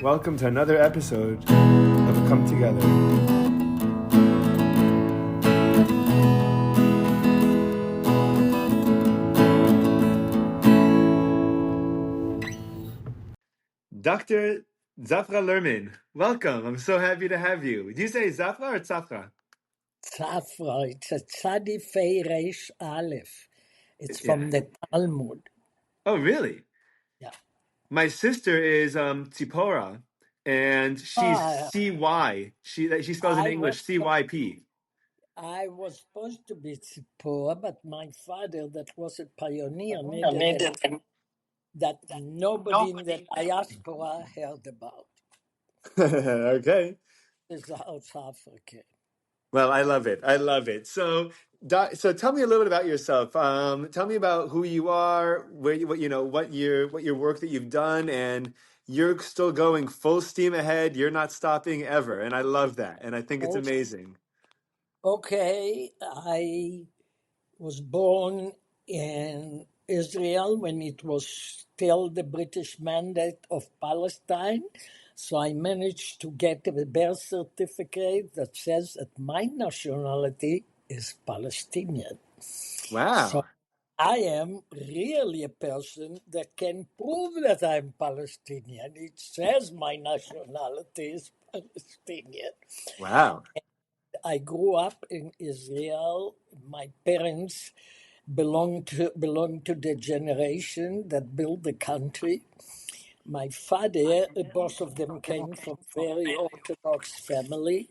Welcome to another episode of A Come Together. Dr. Zafra Lerman, welcome. I'm so happy to have you. Do you say Zafra or Zafra? Zafra, it's a Tzadi Fei Reish Aleph. It's Yeah. from the Talmud. Oh, really? Yeah. My sister is Tzipora, and she's Ah, CY. She spells in I was English CYP. I was supposed to be Tzipora, but my father, that was a pioneer, made it that nobody in the diaspora heard about. Okay. It's South Africa. Well, I love it. I love it. So tell me a little bit about yourself. Tell me about who you are, where you, what your work that you've done, and you're still going full steam ahead. You're not stopping ever, and I love that. And I think it's amazing. Okay, I was born in Israel when it was still the British mandate of Palestine. So I managed to get a birth certificate that says that my nationality is Palestinian. So Wow. I am really a person that can prove that I'm Palestinian. It says my nationality is Palestinian. Wow. I grew up in Israel. My parents belonged to the generation that built the country. My father, both of them came from very Orthodox family.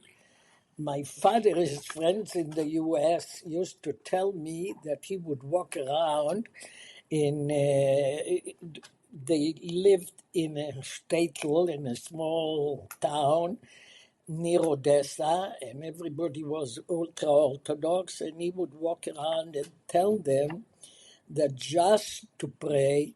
My father's friends in the U.S. used to tell me that he would walk around in. They lived in a shtetl in a small town near Odessa, and everybody was ultra Orthodox, and he would walk around and tell them that just to pray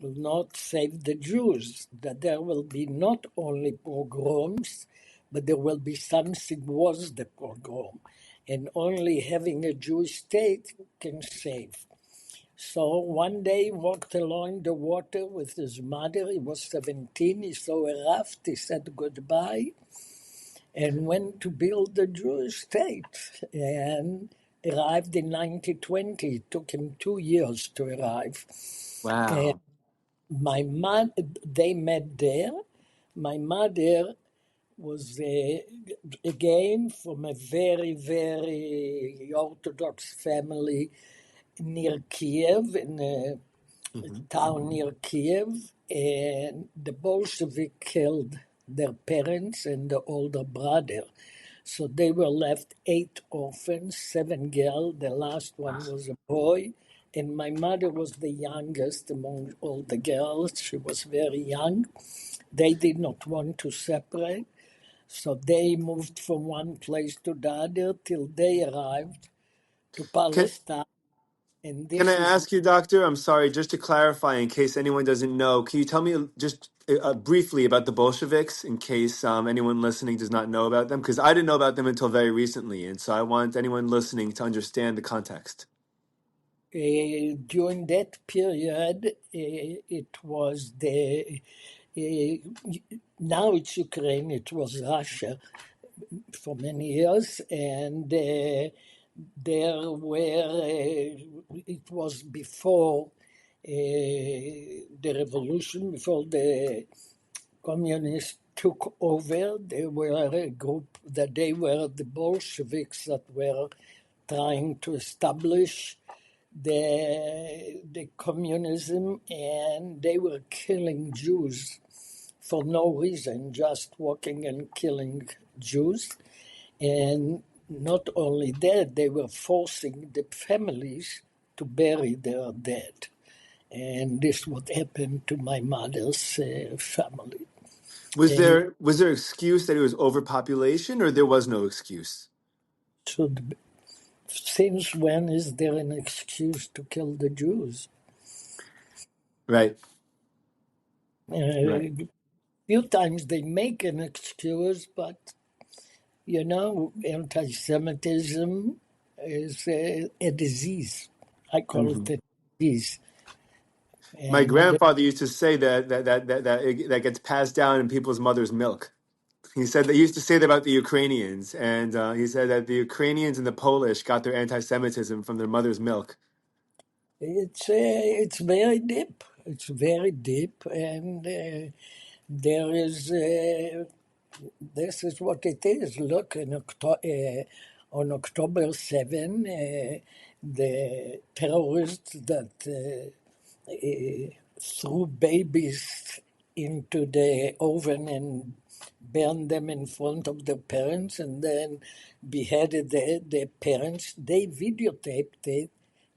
will not save the Jews, that there will be not only pogroms, but there will be something worse than pogrom, and only having a Jewish state can save. So one day he walked along the water with his mother. He was 17. He saw a raft. He said goodbye and went to build the Jewish state and arrived in 1920. It took him 2 years to arrive. And Wow. my mother, they met there. My mother was again from a very, very Orthodox family near Kiev, in a Hmm. town near Kiev, and the Bolshevik killed their parents and the older brother. So they were left 8 orphans, 7 girls. The last one was a boy. And my mother was the youngest among all the girls. She was very young. They did not want to separate. So they moved from one place to the other till they arrived to Can Palestine. And Can I this is ask you, Doctor? I'm sorry, just to clarify, in case anyone doesn't know, can you tell me just briefly about the Bolsheviks, in case anyone listening does not know about them? Because I didn't know about them until very recently, and so I want anyone listening to understand the context. during that period, it was now it's Ukraine, it was Russia for many years, and there were, it was before the revolution, before the communists took over. They were a group that they were the Bolsheviks that were trying to establish the communism, and they were killing Jews for no reason, just walking and killing Jews. And not only that, they were forcing the families to bury their dead. And this what happened to my mother's family. And Was there excuse that it was overpopulation, or there was no excuse? so, since when is there an excuse to kill the Jews? Right, right. Few times they make an excuse, but anti-Semitism is a disease. I call Hmm. it a disease. My And grandfather used to say that gets passed down in people's mother's milk. He said they used to say that about the Ukrainians, and he said that the Ukrainians and the Polish got their anti-Semitism from their mother's milk. it's very deep. It's very deep, and there is this is what it is. Look, on October 7, the terrorists that threw babies into the oven and burned them in front of their parents and then beheaded their parents, they videotaped it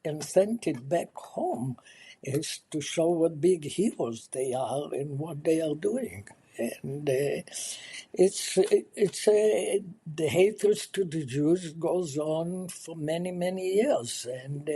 and sent it back home is to show what big heroes they are and what they are doing. And the hatred to the Jews goes on for many, many years. And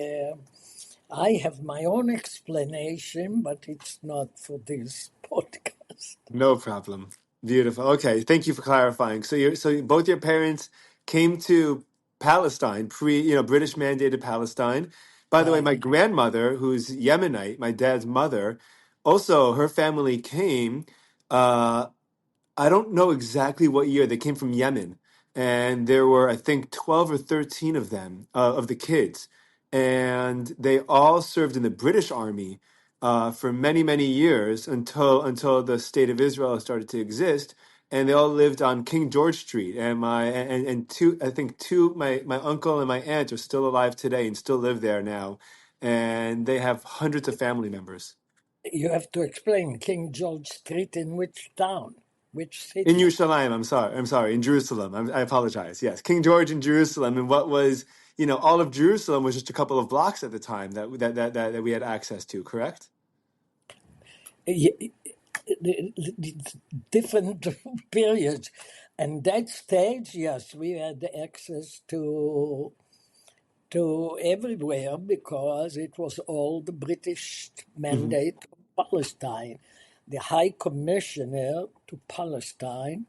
I have my own explanation, but it's not for this podcast. No problem. Beautiful. Okay, thank you for clarifying. So both your parents came to Palestine British mandated Palestine. By the way, Right. my grandmother, who's Yemenite, my dad's mother, also her family came. Uh, I don't know exactly what year they came from Yemen, and there were I think 12 or 13 of them of the kids, and they all served in the British Army for many years until the state of Israel started to exist, and they all lived on King George Street. And two I think two my uncle and my aunt are still alive today and still live there now, and they have hundreds of family members. You have to explain King George Street in which town, which In city. Yerushalayim, I'm sorry, in Jerusalem. I apologize. Yes, King George in Jerusalem, and what was, all of Jerusalem was just a couple of blocks at the time that we had access to. Correct? Different periods. And that stage, yes, we had access to everywhere because it was all the British Hmm. mandate of Palestine. The High Commissioner to Palestine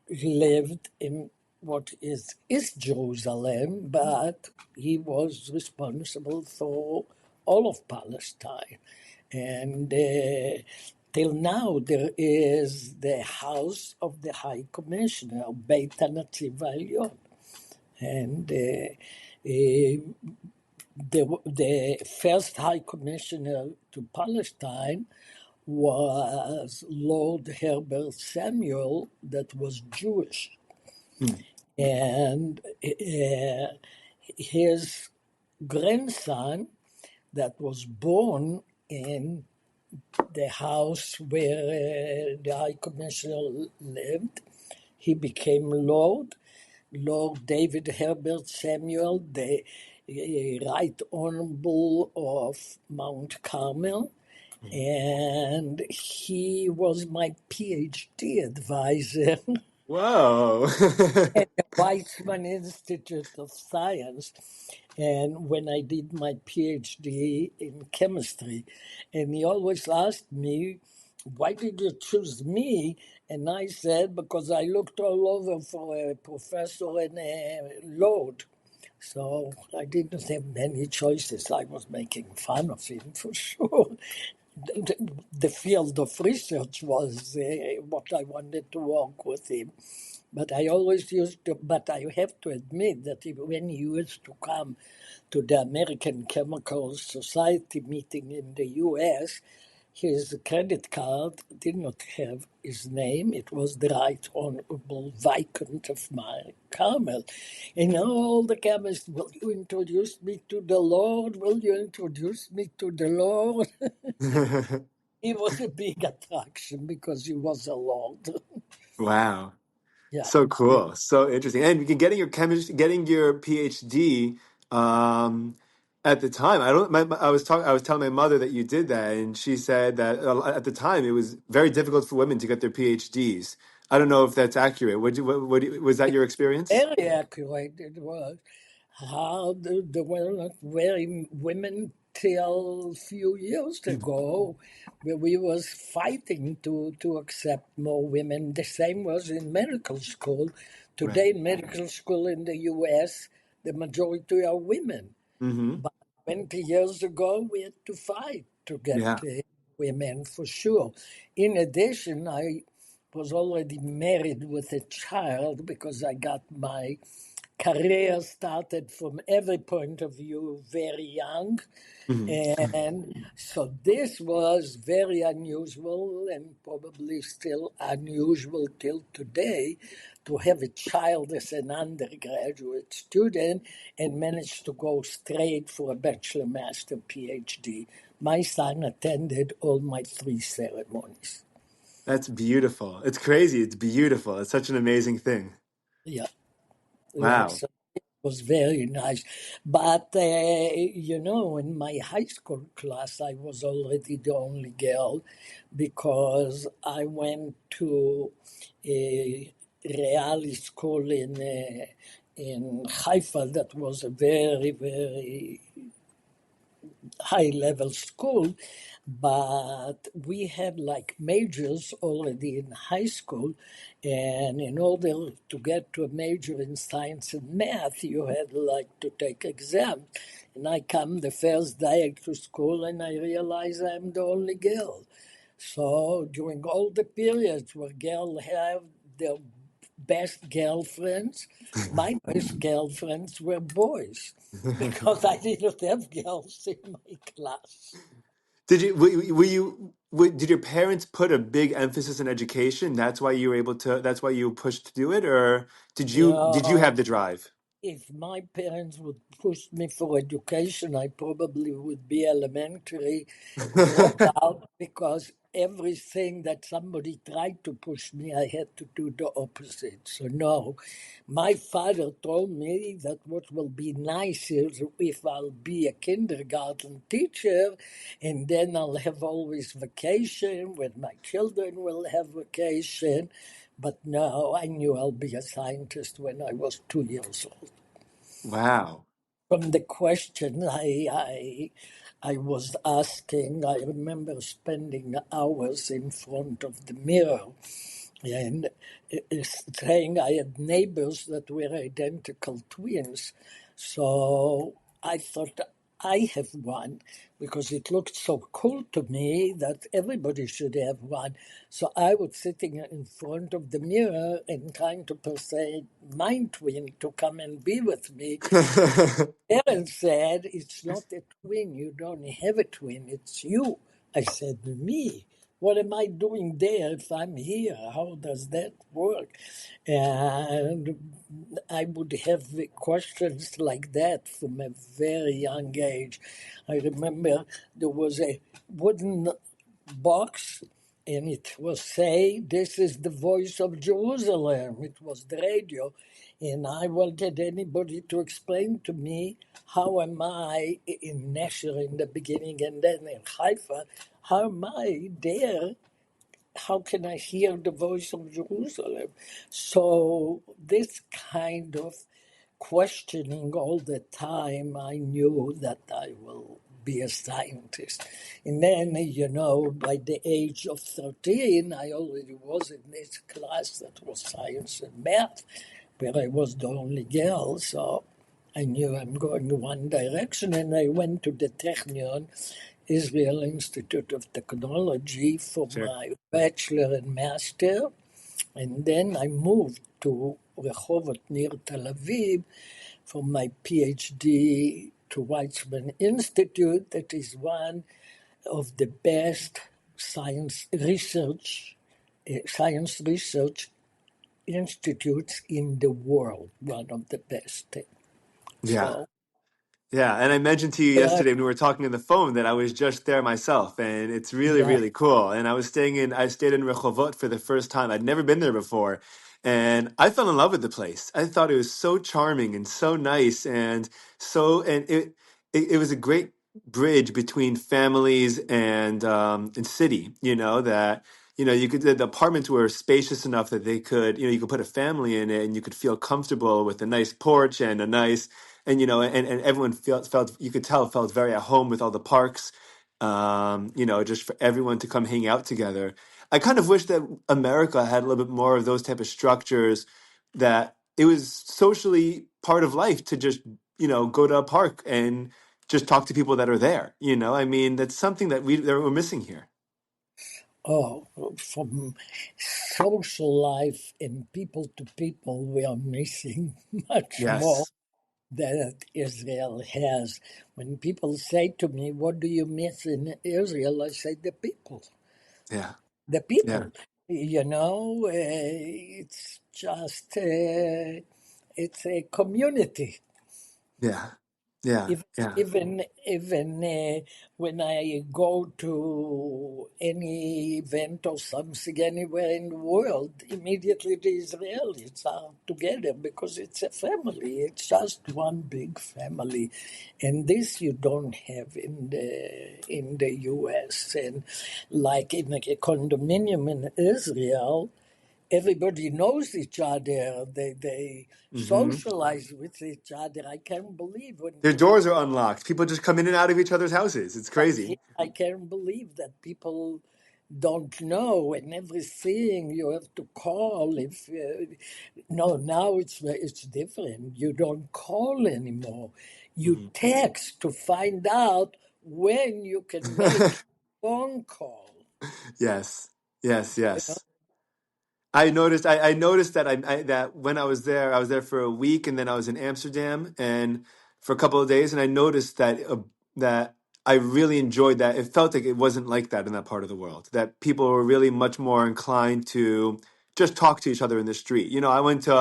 lived in what is East Jerusalem, but he was responsible for all of Palestine. And till now, there is the House of the High Commissioner, Beit HaNetziv העליון. And the first High Commissioner to Palestine was Lord Herbert Samuel, that was Jewish. And his grandson, that was born in the house where the High Commissioner lived, he became Lord David Herbert Samuel, the Right Honorable of Mount Carmel, and he was my PhD advisor Whoa. at the Weizmann Institute of Science. And when I did my PhD in chemistry, and he always asked me, why did you choose me? And I said, because I looked all over for a professor and a load. So I didn't have many choices. I was making fun of him for sure. The field of research was what I wanted to work with him. But I always used to, but I have to admit that when he used to come to the American Chemical Society meeting in the US, his credit card did not have his name. It was the Right Honorable Viscount of Mount Carmel. And all the chemists, will you introduce me to the Lord? Will you introduce me to the Lord? He was a big attraction because he was a Lord. Wow. Yeah. So cool. So interesting. And you can getting your PhD at the time. I don't I was telling my mother that you did that, and she said that at the time it was very difficult for women to get their PhDs. I don't know if that's accurate. Was that your experience? Very accurate it was. How there were not very women till a few years ago, where we was fighting to accept more women. The same was in medical school. Right. Today, in medical school in the U.S., the majority are women. Mm-hmm. But 20 years ago, we had to fight. to get Yeah. women for sure. In addition, I was already married with a child because I got my career started from every point of view very young. Mhm. And so this was very unusual and probably still unusual till today to have a child as an undergraduate student and manage to go straight for a bachelor, master, PhD. My son attended all my three ceremonies. That's beautiful. It's crazy. It's beautiful. It's such an amazing thing. Yeah, yeah. Wow. So was very nice. But, in my high school class, I was already the only girl because I went to a Reali school in Haifa that was a very, very high level school, but we had like majors already in high school. And in order to get to a major in science and math, you had like to take exams. And I come the first day to school and I realize I'm the only girl. So during all the periods where girls have their best girlfriends, my best girlfriends were boys because I didn't have girls in my class. Did you did your parents put a big emphasis on education? That's why you were able to, that's why you pushed to do it, or did you No, have the drive? if my parents would push me for education, I probably would be elementary dropout because everything that somebody tried to push me, I had to do the opposite. So no, my father told me that what will be nice is if I'll be a kindergarten teacher, and then I'll have always vacation when my children will have vacation. But no, I knew I'll be a scientist when I was 2 years old. Wow. From the question I was asking, I remember spending hours in front of the mirror and saying I had neighbors that were identical twins. So I thought I have one because it looked so cool to me that everybody should have one. So I was sitting in front of the mirror and trying to persuade my twin to come and be with me. Parents said, "It's not a twin. You don't have a twin. It's you." I said, "Me? What am I doing there if I'm here? How does that work?" And I would have questions like that from a very young age. I remember there was a wooden box and it was say, "This is the voice of Jerusalem." It was the radio. And I wanted anybody to explain to me how am I in Nasher in the beginning and then in Haifa, how am I there? How can I hear the voice of Jerusalem? So this kind of questioning all the time, I knew that I will be a scientist. And then, by the age of 13, I already was in this class that was science and math, where I was the only girl. So I knew I'm going one direction, and I went to the Technion, Israel Institute of Technology, for Sure. my bachelor and master. And then I moved to Rehovot near Tel Aviv for my PhD to Weizmann Institute. That is one of the best science research institutes in the world. One of the best. Yeah. So Yeah, and I mentioned to you uh, yesterday when we were talking on the phone that I was just there myself, and it's really, yeah, really cool. And I stayed in Rehovot for the first time. I'd never been there before, and I fell in love with the place. I thought it was so charming and so nice, and it was a great bridge between families and city. The apartments were spacious enough that you could put a family in it, and you could feel comfortable with a nice porch and a nice and everyone felt you could tell felt very at home with all the parks, just for everyone to come hang out together. I kind of wish that America had a little bit more of those type of structures, that it was socially part of life to just go to a park and just talk to people that are there. I mean, that's something that we're missing here. Oh, from social life and people to people, we are missing much more Yes. that Israel has. When people say to me, "What do you miss in Israel?" I say, "The people, Yeah. the Yeah. people." It's just it's a community. Yeah. Yeah. Even Yeah. even when I go to any event or something anywhere in the world, immediately the Israelis are together because it's a family. It's just one big family, and this you don't have in the U.S. And like in a condominium in Israel, everybody knows each other. They Hmm. socialize with each other. I can't believe when Their people doors are unlocked. People just come in and out of each other's houses. It's crazy. I can't believe that people don't know and everything you have to call if no, now it's different. You don't call anymore. You Mhm. text to find out when you can make a phone call. Yes. Yes. You know? Yes. I noticed that that when I was there for a week, and then I was in Amsterdam and for a couple of days, and I noticed that I really enjoyed that. It felt like it wasn't like that in that part of the world. That people were really much more inclined to just talk to each other in the street. I went to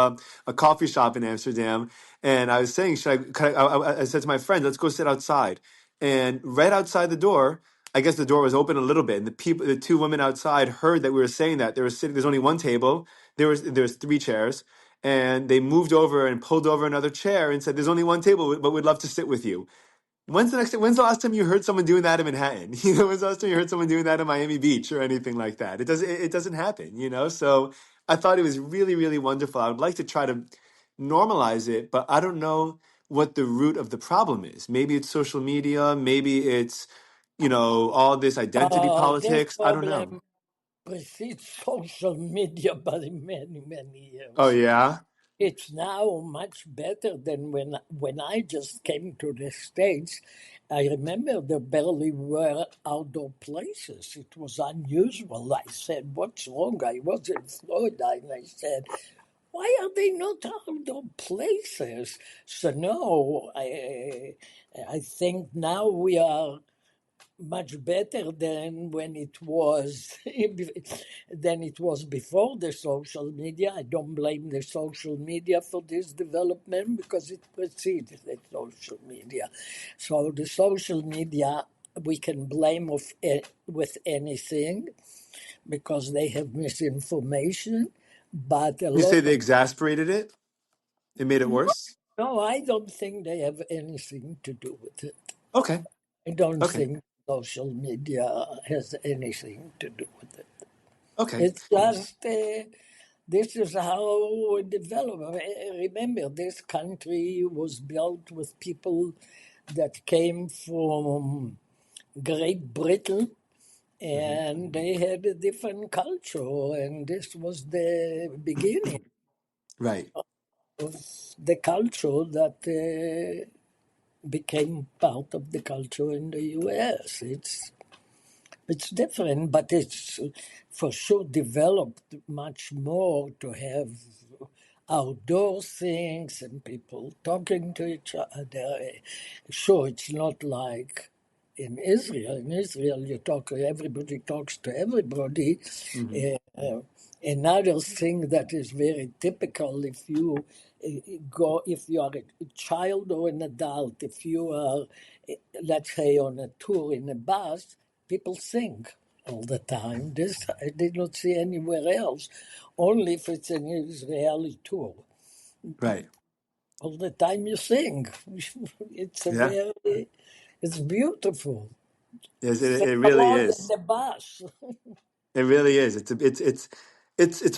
a coffee shop in Amsterdam, and I was saying, I said to my friend, let's go sit outside. And right outside the door, I guess the door was open a little bit, and the two women outside heard that we were saying that. They were sitting. There's only one table. There was three chairs, and they moved over and pulled over another chair and said, "There's only one table, but we'd love to sit with you." When's the last time you heard someone doing that in Manhattan? When's the last time you heard someone doing that in Miami Beach or anything like that? It doesn't happen. So I thought it was really, really wonderful. I would like to try to normalize it, but I don't know what the root of the problem is. Maybe it's social media. Maybe it's all this identity This politics. I don't know. problem precedes social media by many, many Oh years. yeah. It's now much better than when I just came to the States. I remember there barely were outdoor places. It was unusual. I said, "What's wrong?" I was in Florida and I said, "Why are they not outdoor places?" So no, I think now we are much better than when it was than it was before the social media. I don't blame the social media for this development because it precedes the social media. So the social media we can blame with anything because they have misinformation, but a You say lot they of exasperated it? It made it worse? no, I don't think they have anything to do with it. Okay. I don't Okay. think social media has anything to do with it. Okay. It's just this is how it developed. Remember, this country was built with people that came from Great Britain, Hmm. and they had a different culture, and this was the beginning Right. of the culture that became part of the culture in the U.S. It's different, but it's for sure developed much more to have outdoor things and people talking to each other. Sure, it's not like in Israel. In Israel, everybody talks to everybody. Hmm. Uh, Another thing that is very typical if you are a child or an adult, if you are, let's say, on a tour in a bus, people sing all the time. This I did not see anywhere else, only if it's an Israeli tour. Right. All the time you sing. It's a Yeah. very, it's beautiful. Yes, Sing it really along in is. the bus. It really is. It's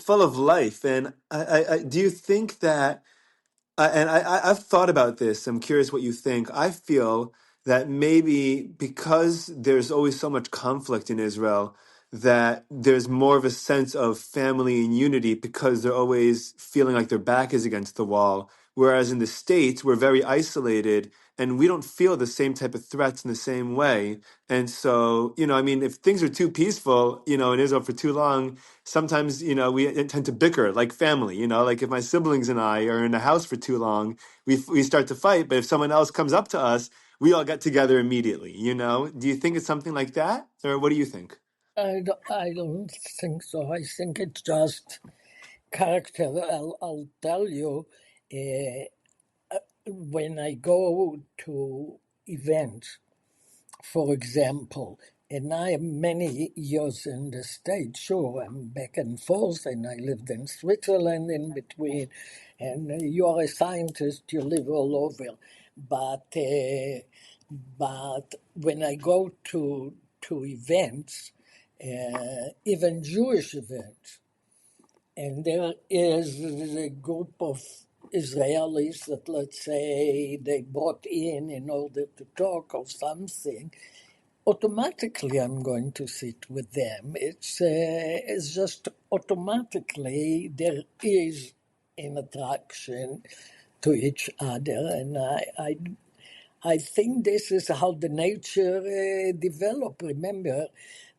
full of life. And do you think that? I've thought about this. I'm curious what you think. I feel that maybe because there's always so much conflict in Israel, that there's more of a sense of family and unity because they're always feeling like their back is against the wall. whereas in the States, we're very isolated and we don't feel the same type of threats in the same way. And so, I mean, if things are too peaceful, in Israel for too long, sometimes, we tend to bicker like family, like if my siblings and I are in a house for too long, we start to fight. But if someone else comes up to us, we all get together immediately. Do you think it's something like that? Or what do you think? I don't think so. I think it's just character. I'll tell you, when I go to events, for example, and I am many years in the States, sure, I'm back and forth, and I lived in Switzerland in between, and you're a scientist, you live all over. But when I go to events, even Jewish events, and there is a group of Israelis that, let's say, they brought in order to talk or something, automatically I'm going to sit with them. It's just automatically there is an attraction to each other, and I think this is how the nature developed. Remember,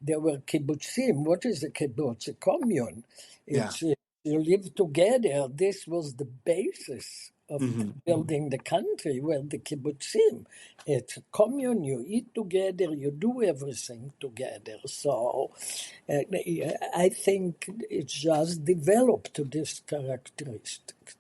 there were kibbutzim. What is a kibbutz? A commune. Yeah. It's you live together. This was the basis of Hmm. building the country. Where the kibbutzim, it's a commune. You eat together. You do everything together. So, I think it's just developed to this characteristic.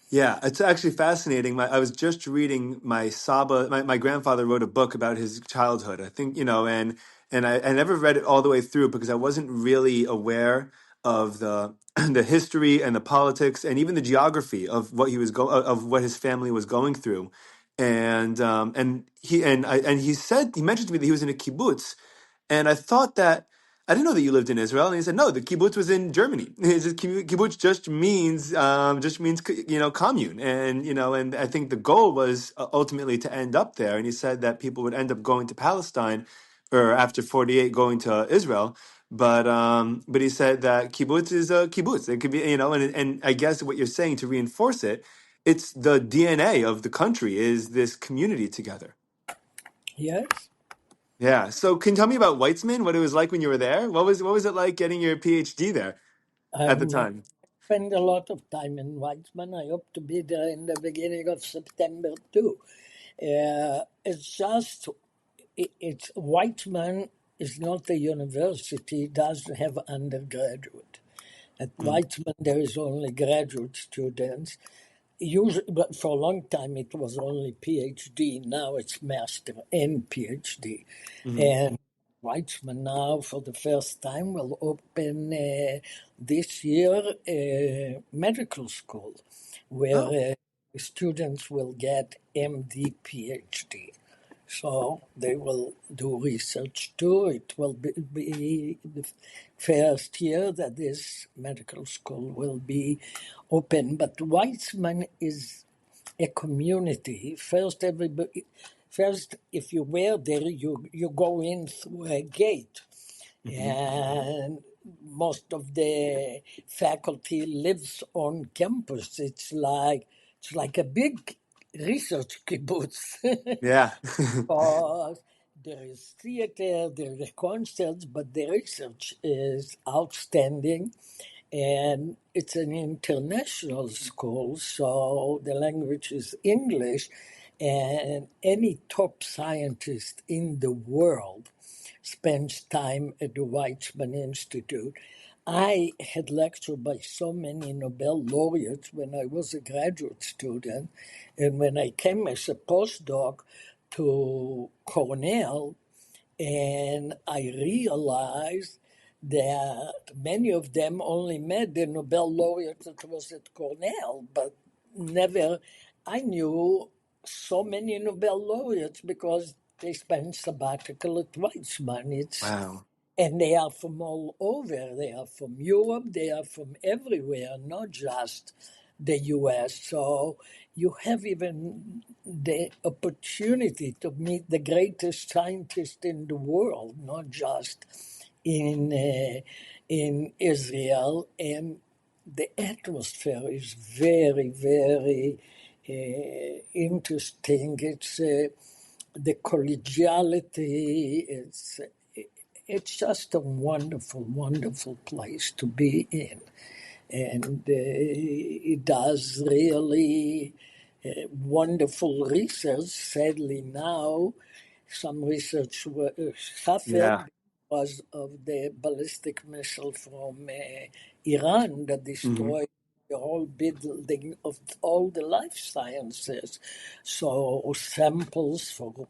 Yeah, it's actually fascinating. I was just reading my Saba. My grandfather wrote a book about his childhood. I think, and I never read it all the way through because I wasn't really aware of the the history and the politics and even the geography of what of what his family was going through. And he mentioned to me that he was in a kibbutz, and I thought that I didn't know that you lived in Israel. And he said, no, the kibbutz was in Germany. He said, kibbutz just means commune, and I think the goal was ultimately to end up there. And he said that people would end up going to Palestine, or after 48 going to Israel. But he said that kibbutz is a kibbutz. It could be, and I guess what you're saying to reinforce it, it's the DNA of the country is this community together. Yes. Yeah. So can you tell me about Weizmann? What it was like when you were there? What was it like getting your PhD there at the I'm time? spend a lot of time in Weizmann. I hope to be there in the beginning of September too. It's just it's Weizmann is not a university; it doesn't have undergraduate. At Mm. Weizmann, there is only graduate students. Usually, but for a long time, it was only PhD. Now it's master and PhD. Mm-hmm. And Weizmann now, for the first time, will open this year a medical school Oh, where students will get MD, PhD. So they will do research too. It will be the first year that this medical school will be open. But Weizmann is a community. First, if you were there, you go in through a gate, mm-hmm. and most of the faculty lives on campus. It's like a big research kibbutz. Yeah. Because there is theater, there are concerts, but the research is outstanding. And it's an international school, so the language is English. And any top scientist in the world spends time at the Weizmann Institute. I had lectured by so many Nobel laureates when I was a graduate student, and when I came as a postdoc to Cornell, and I realized that many of them only met the Nobel laureate that was at Cornell, but never. I knew so many Nobel laureates because they spent sabbatical at Weizmann. Wow. And they are from all over. They are from Europe. They are from everywhere, not just the US. So you have even the opportunity to meet the greatest scientist in the world, not just in Israel. And the atmosphere is very, very interesting. It's the collegiality. It's just a wonderful, wonderful place to be in, and it does really wonderful research. Sadly, now some research Yeah. suffered because of the ballistic missile from Iran that Hmm. destroyed the whole building of all the life sciences. So samples for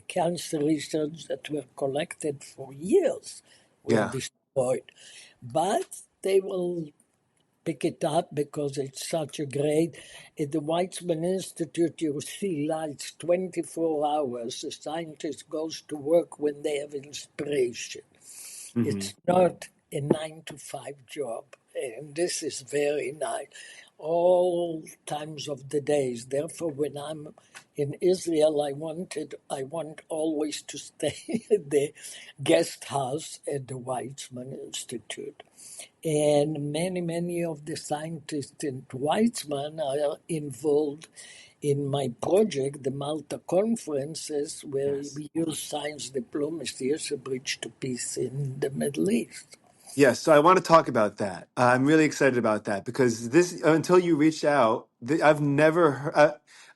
cancer research that were collected for years were Yeah. destroyed. But they will pick it up because it's such a great. At the Weizmann Institute, you see lights 24 hours. The scientist goes to work when they have inspiration. Hmm. It's not a 9 to 5 job, and this is very nice. All times of the days. Therefore, when I'm in Israel, I want always to stay at the guest house at the Weizmann Institute. And many, many of the scientists in Weizmann are involved in my project, the Malta Conferences, where Yes. we use science diplomacy as a bridge to peace in the Middle East. Yes, so I want to talk about that. I'm really excited about that because this, until you reached out, I've never,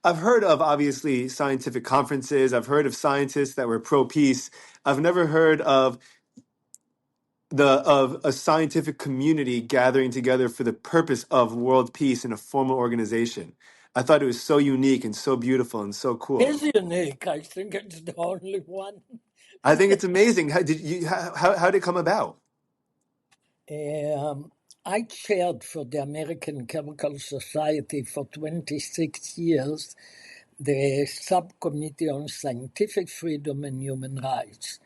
I've heard of obviously scientific conferences. I've heard of scientists that were pro peace. I've never heard of of a scientific community gathering together for the purpose of world peace in a formal organization. I thought it was so unique and so beautiful and so cool. It's unique. I think it's the only one. I think it's amazing. How did it come about? Um, I chaired for the American Chemical Society for 26 years the Subcommittee on Scientific Freedom and Human Rights.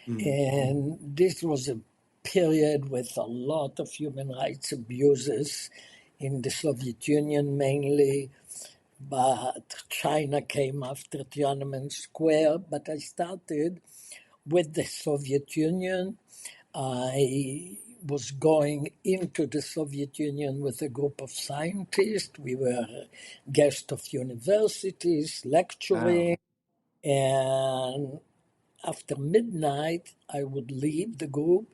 Mm, And this was a period with a lot of human rights abuses in the Soviet Union mainly, but China came after Tiananmen Square. But I started with the Soviet Union. I was going into the Soviet Union with a group of scientists. We were guests of universities, wow. lecturing, and after midnight, I would leave the group,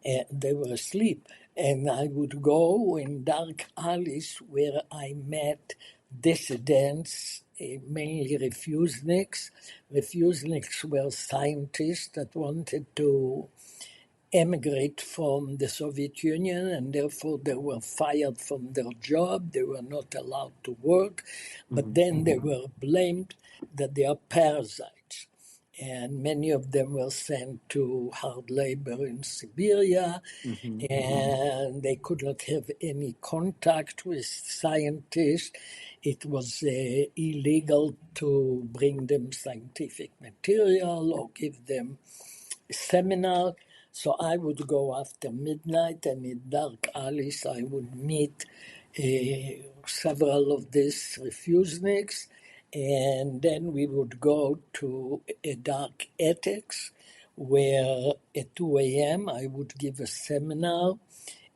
and they were asleep, and I would go in dark alleys where I met dissidents, mainly refuseniks. Refuseniks were scientists that wanted to emigrate from the Soviet Union, and therefore they were fired from their job. They were not allowed to work, but Hmm. then they were blamed that they are parasites. And many of them were sent to hard labor in Siberia, Hmm. and they could not have any contact with scientists. It was illegal to bring them scientific material or give them seminar. So I would go after midnight, and in dark alleys I would meet several of these refuseniks, and then we would go to a dark attics where at 2 a.m. I would give a seminar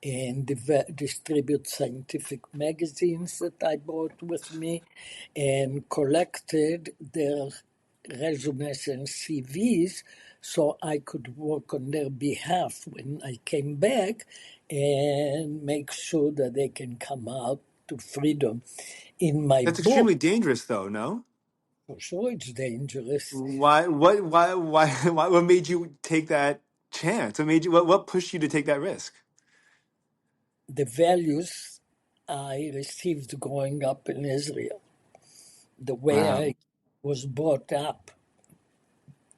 and distribute scientific magazines that I brought with me and collected their resumes and CVs so I could work on their behalf when I came back and make sure that they can come out to freedom. In my That's book, extremely dangerous, though. No. for sure it's dangerous. Why? What made you take that chance? What made you? What pushed you to take that risk? The values I received growing up in Israel, the way Wow. I was brought up,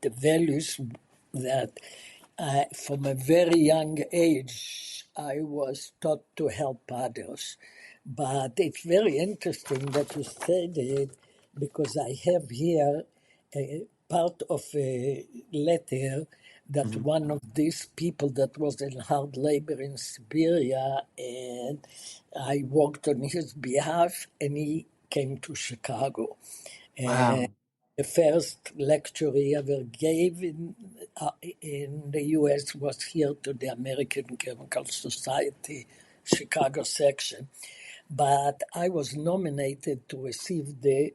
the values that from a very young age I was taught to help others. But it's very interesting that you said it because I have here a part of a letter that Hmm. one of these people that was in hard labor in Siberia, and I worked on his behalf, and he came to Chicago. And Wow. the first lecture he ever gave in the US was here to the American Chemical Society Chicago section. but I was nominated to receive the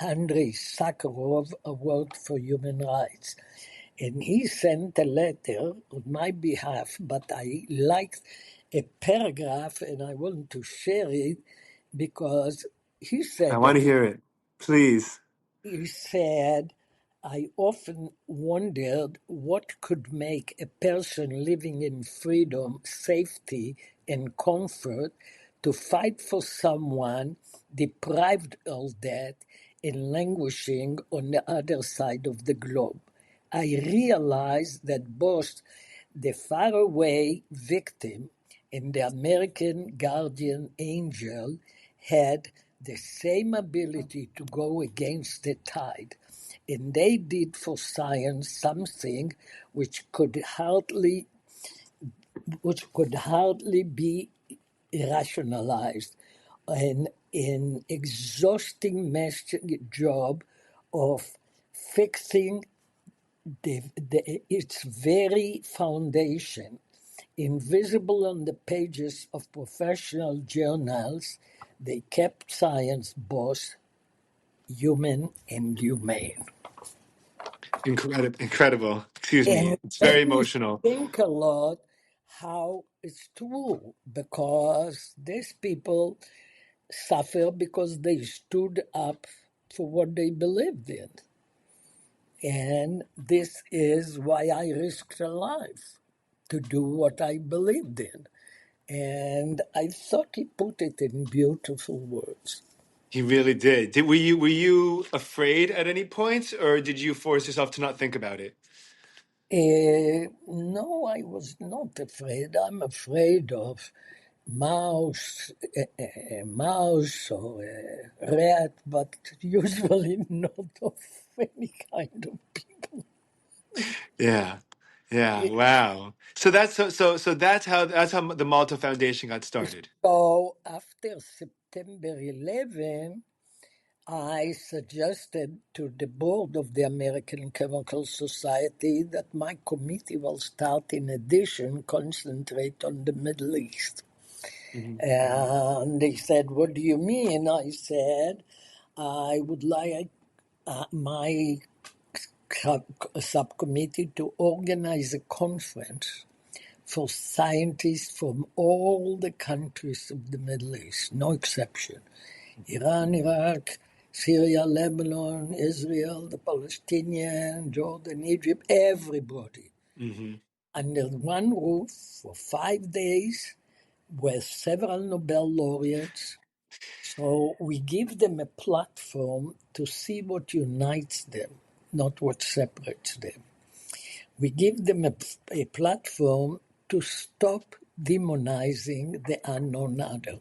Andrei Sakharov Award for Human Rights. And he sent a letter on my behalf, but I liked a paragraph and I want to share it because he I said want that to hear it. Please. he said, I often wondered what could make a person living in freedom, safety, and comfort to fight for someone deprived of that and languishing on the other side of the globe. I realized that both the faraway victim and the American guardian angel had the same ability to go against the tide, and they did for science something which could hardly be rationalized, and an exhausting job of fixing its very foundation, invisible on the pages of professional journals. They kept science both human and humane. Incredible. Incredible. Excuse me. And It's very made me emotional. think a lot how it's true, because these people suffer because they stood up for what they believed in. And this is why I risked a life to do what I believed in. And I thought he put it in beautiful words. He really did. Were you afraid at any point, or did you force yourself to not think about it? No, I was not afraid. I'm afraid of mouse or a rat, but usually not of any kind of people. Yeah. Yeah. Wow. So that's how the Malta Foundation got started. So after September 11, I suggested to the board of the American Chemical Society that my committee will start, in addition, concentrate on the Middle East. Hmm. And they said, "What do you mean?" I said, "I would like my subcommittee to organize a conference for scientists from all the countries of the Middle East, no exception. Iran, Iraq, Syria, Lebanon, Israel, the Palestinian, Jordan, Egypt, everybody Hmm. under one roof for 5 days with several Nobel laureates. So we give them a platform to see what unites them, not what separates them. We give them a platform to stop demonizing the unknown other. And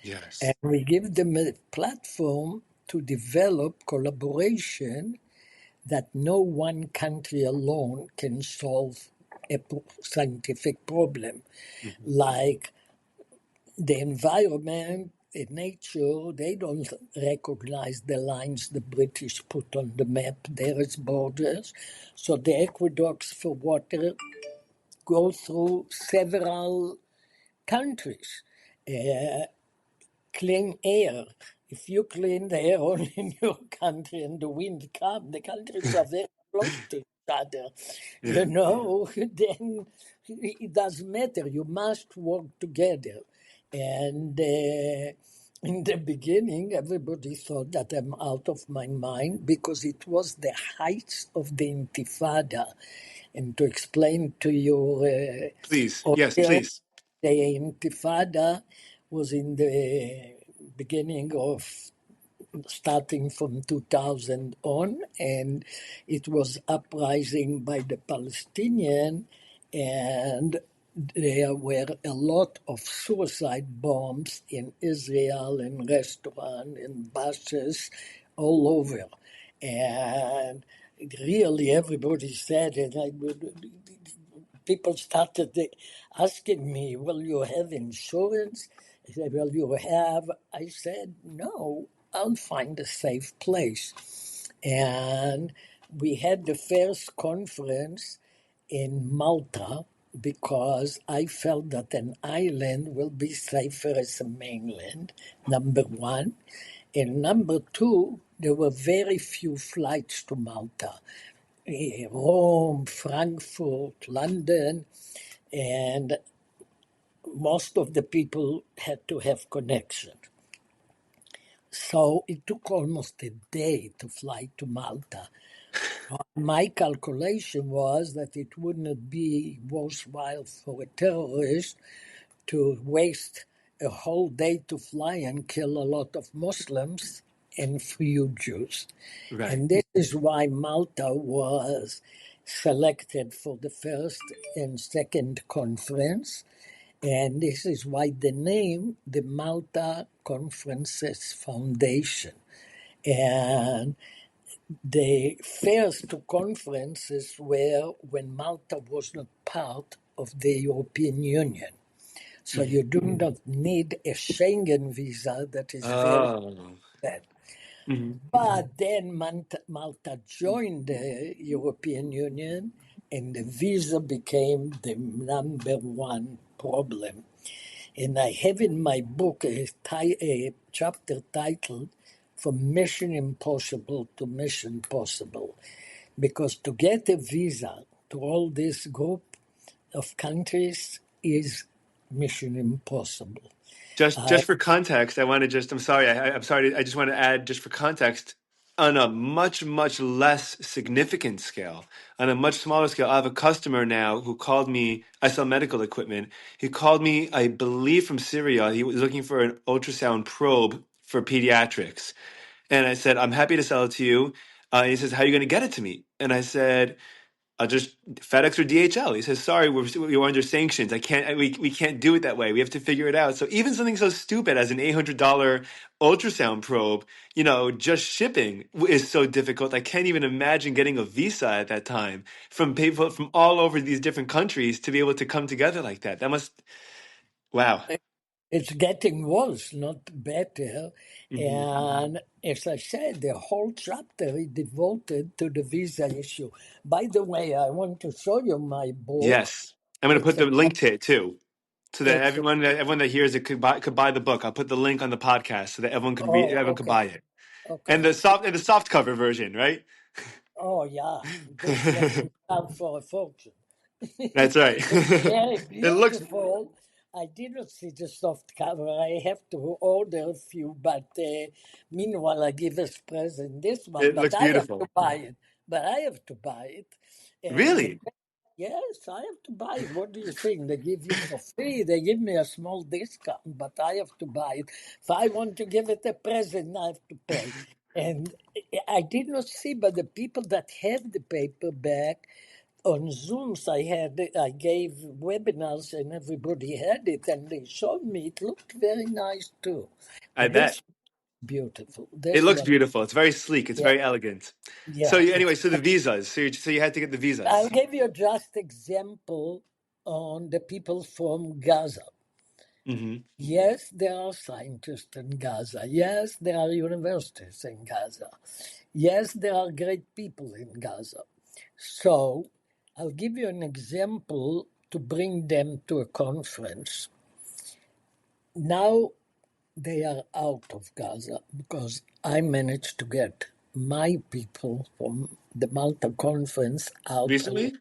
Yes. we give them a platform to develop collaboration that no one country alone can solve a scientific problem, Hmm. like the environment, nature. They don't recognize the lines the British put on the map. There is borders. So the aqueducts for water go through several countries. Uh, Clean air. If you clean the air only in your country and the wind comes, the countries are very close to each other. Yeah. Then it doesn't matter. You must work together. And in the beginning, everybody thought that I'm out of my mind because it was the height of the Intifada. And to explain to your Please. Yes, audience, please. the Intifada was in the beginning of starting from 2000 on, and it was uprising by the Palestinian, and there were a lot of suicide bombs in Israel, in restaurants, in buses, all over. And really everybody said it. People started asking me, "Will you have insurance?" I said, "Will you have?" I said, "No, I'll find a safe place." And we had the first conference in Malta. because I felt that an island will be safer as a mainland, number one. And number two, there were very few flights to Malta. Rome, Frankfurt, London, and most of the people had to have connection. So it took almost a day to fly to Malta. My calculation was that it would not be worthwhile for a terrorist to waste a whole day to fly and kill a lot of Muslims and few Jews. Right. And this is why Malta was selected for the first and second conference. And this is why the name, the Malta Conferences Foundation. And the first two conferences were when Malta was not part of the European Union. So Mhm. you do not need a Schengen visa that is very Oh. bad. Mhm. But then Malta joined the European Union and the visa became the number one problem. And I have in my book a chapter titled From Mission Impossible to Mission Possible. Because to get a visa to all this group of countries is mission impossible. Just for context, I want to just I'm sorry, I'm sorry, I just want to add just for context on a much less significant scale, on a much smaller scale. I have a customer now who called me. I sell medical equipment. He called me, I believe from Syria. He was looking for an ultrasound probe for pediatrics. And I said, I'm happy to sell it to you. He says, how are you going to get it to me? And I said, I'll just FedEx or DHL. He says, sorry, we're under sanctions. We can't do it that way. We have to figure it out. So even something so stupid as an $800 ultrasound probe, just shipping is so difficult. I can't even imagine getting a visa at that time from people from all over these different countries to be able to come together like that. Wow. It's getting worse, not better. Hmm. And as I said, the whole chapter is devoted to the visa issue. By the way, I want to show you my book. Yes. I'm going to put It's the a link to it too. So that it's a, everyone that hears it could buy the book. I'll put the link on the podcast so that everyone could okay, buy it. And okay. the soft cover version, right? Oh yeah, this one will sell for a fortune. That's right. It's very It looks beautiful. I did not see the soft cover. I have to order a few, but meanwhile, I give as present this one. it But looks I have to beautiful. buy it. But I have to buy it. And Really? yes, I have to buy it. What do you think? They give you for free. They give me a small discount, but I have to buy it. If I want to give it a present, I have to pay. And I did not see, but the people that have the paperback on Zooms, I gave webinars and everybody had it, and they showed me it looked very nice too. I But bet. this beautiful. It This looks one, beautiful. It's very sleek. It's yeah, very elegant. So yeah. anyway, so the visas. So you had to get the I'll visas. give you just example on the people from Gaza. Hmm. Yes, there are scientists in Gaza. Yes, there are universities in Gaza. Yes, there are great people in Gaza. So I'll give you an example to bring them to a conference. Now they are out of Gaza because I managed to get my people from the Malta Conference out Recently?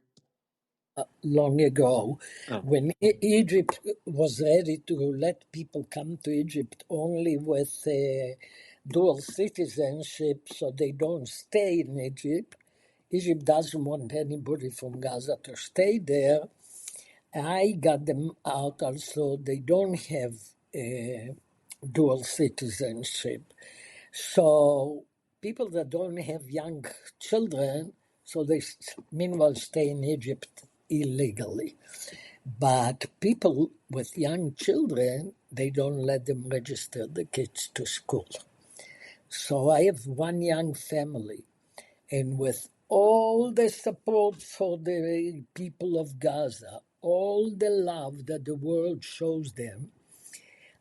long ago, Oh, when Egypt was ready to let people come to Egypt only with dual citizenship so they don't stay in Egypt. Egypt doesn't want anybody from Gaza to stay there. I got them out also. They don't have dual citizenship. So people that don't have young children, so they meanwhile stay in Egypt illegally. But people with young children, they don't let them register the kids to school. So I have one young family, and with all the support for the people of Gaza, all the love that the world shows them,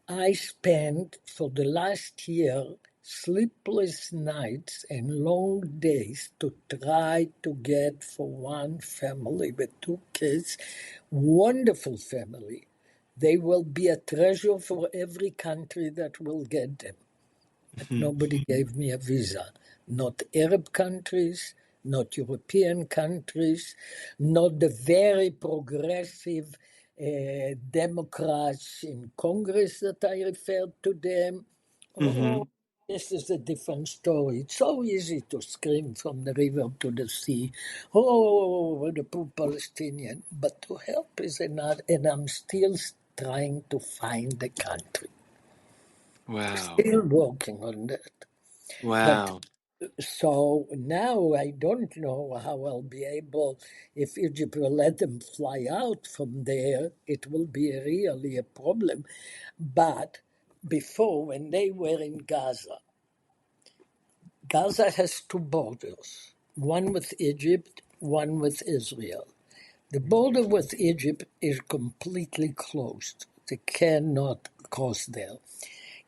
I spent for the last year sleepless nights and long days to try to get for one family with 2 kids, wonderful family. They will be a treasure for every country that will get them. But nobody gave me a visa. Not Arab countries, not European countries, not the very progressive Democrats in Congress that I referred to them. Hmm. Oh, this is a different story. It's so easy to scream from the river to the sea, oh, the poor Palestinian. But to help is another, and I'm still trying to find the country. Wow. Still working on that. But Wow. so now I don't know how I'll be able, if Egypt will let them fly out from there, it will be really a problem. But before, when they were in Gaza, Gaza has two borders, one with Egypt, one with Israel. The border with Egypt is completely closed. They cannot cross there.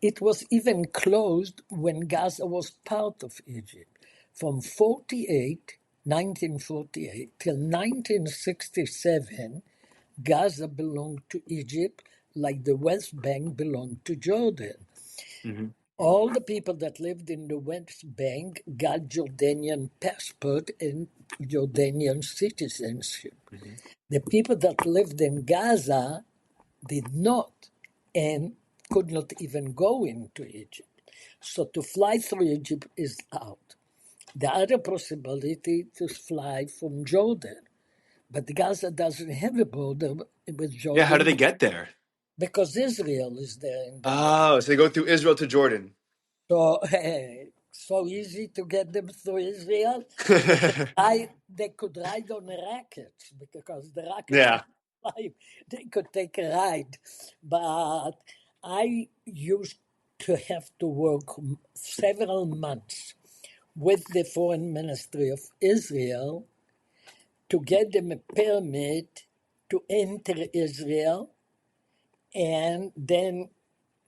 It was even closed when Gaza was part of Egypt. From 1948 till 1967, Gaza belonged to Egypt like the West Bank belonged to Jordan. Hmm. All the people that lived in the West Bank got Jordanian passport and Jordanian citizenship. Hmm. The people that lived in Gaza did not and could not even go into Egypt. So to fly through Egypt is out. The other possibility to fly from Jordan. But Gaza doesn't have a border with Yeah, how do Jordan they get there? because Israel is there in the middle. Oh, so they go through Israel to Jordan. So so easy to get them through Israel. They could ride on rockets because the rockets can Yeah. fly. They could take a ride, but I used to have to work several months with the foreign ministry of Israel to get them a permit to enter Israel and then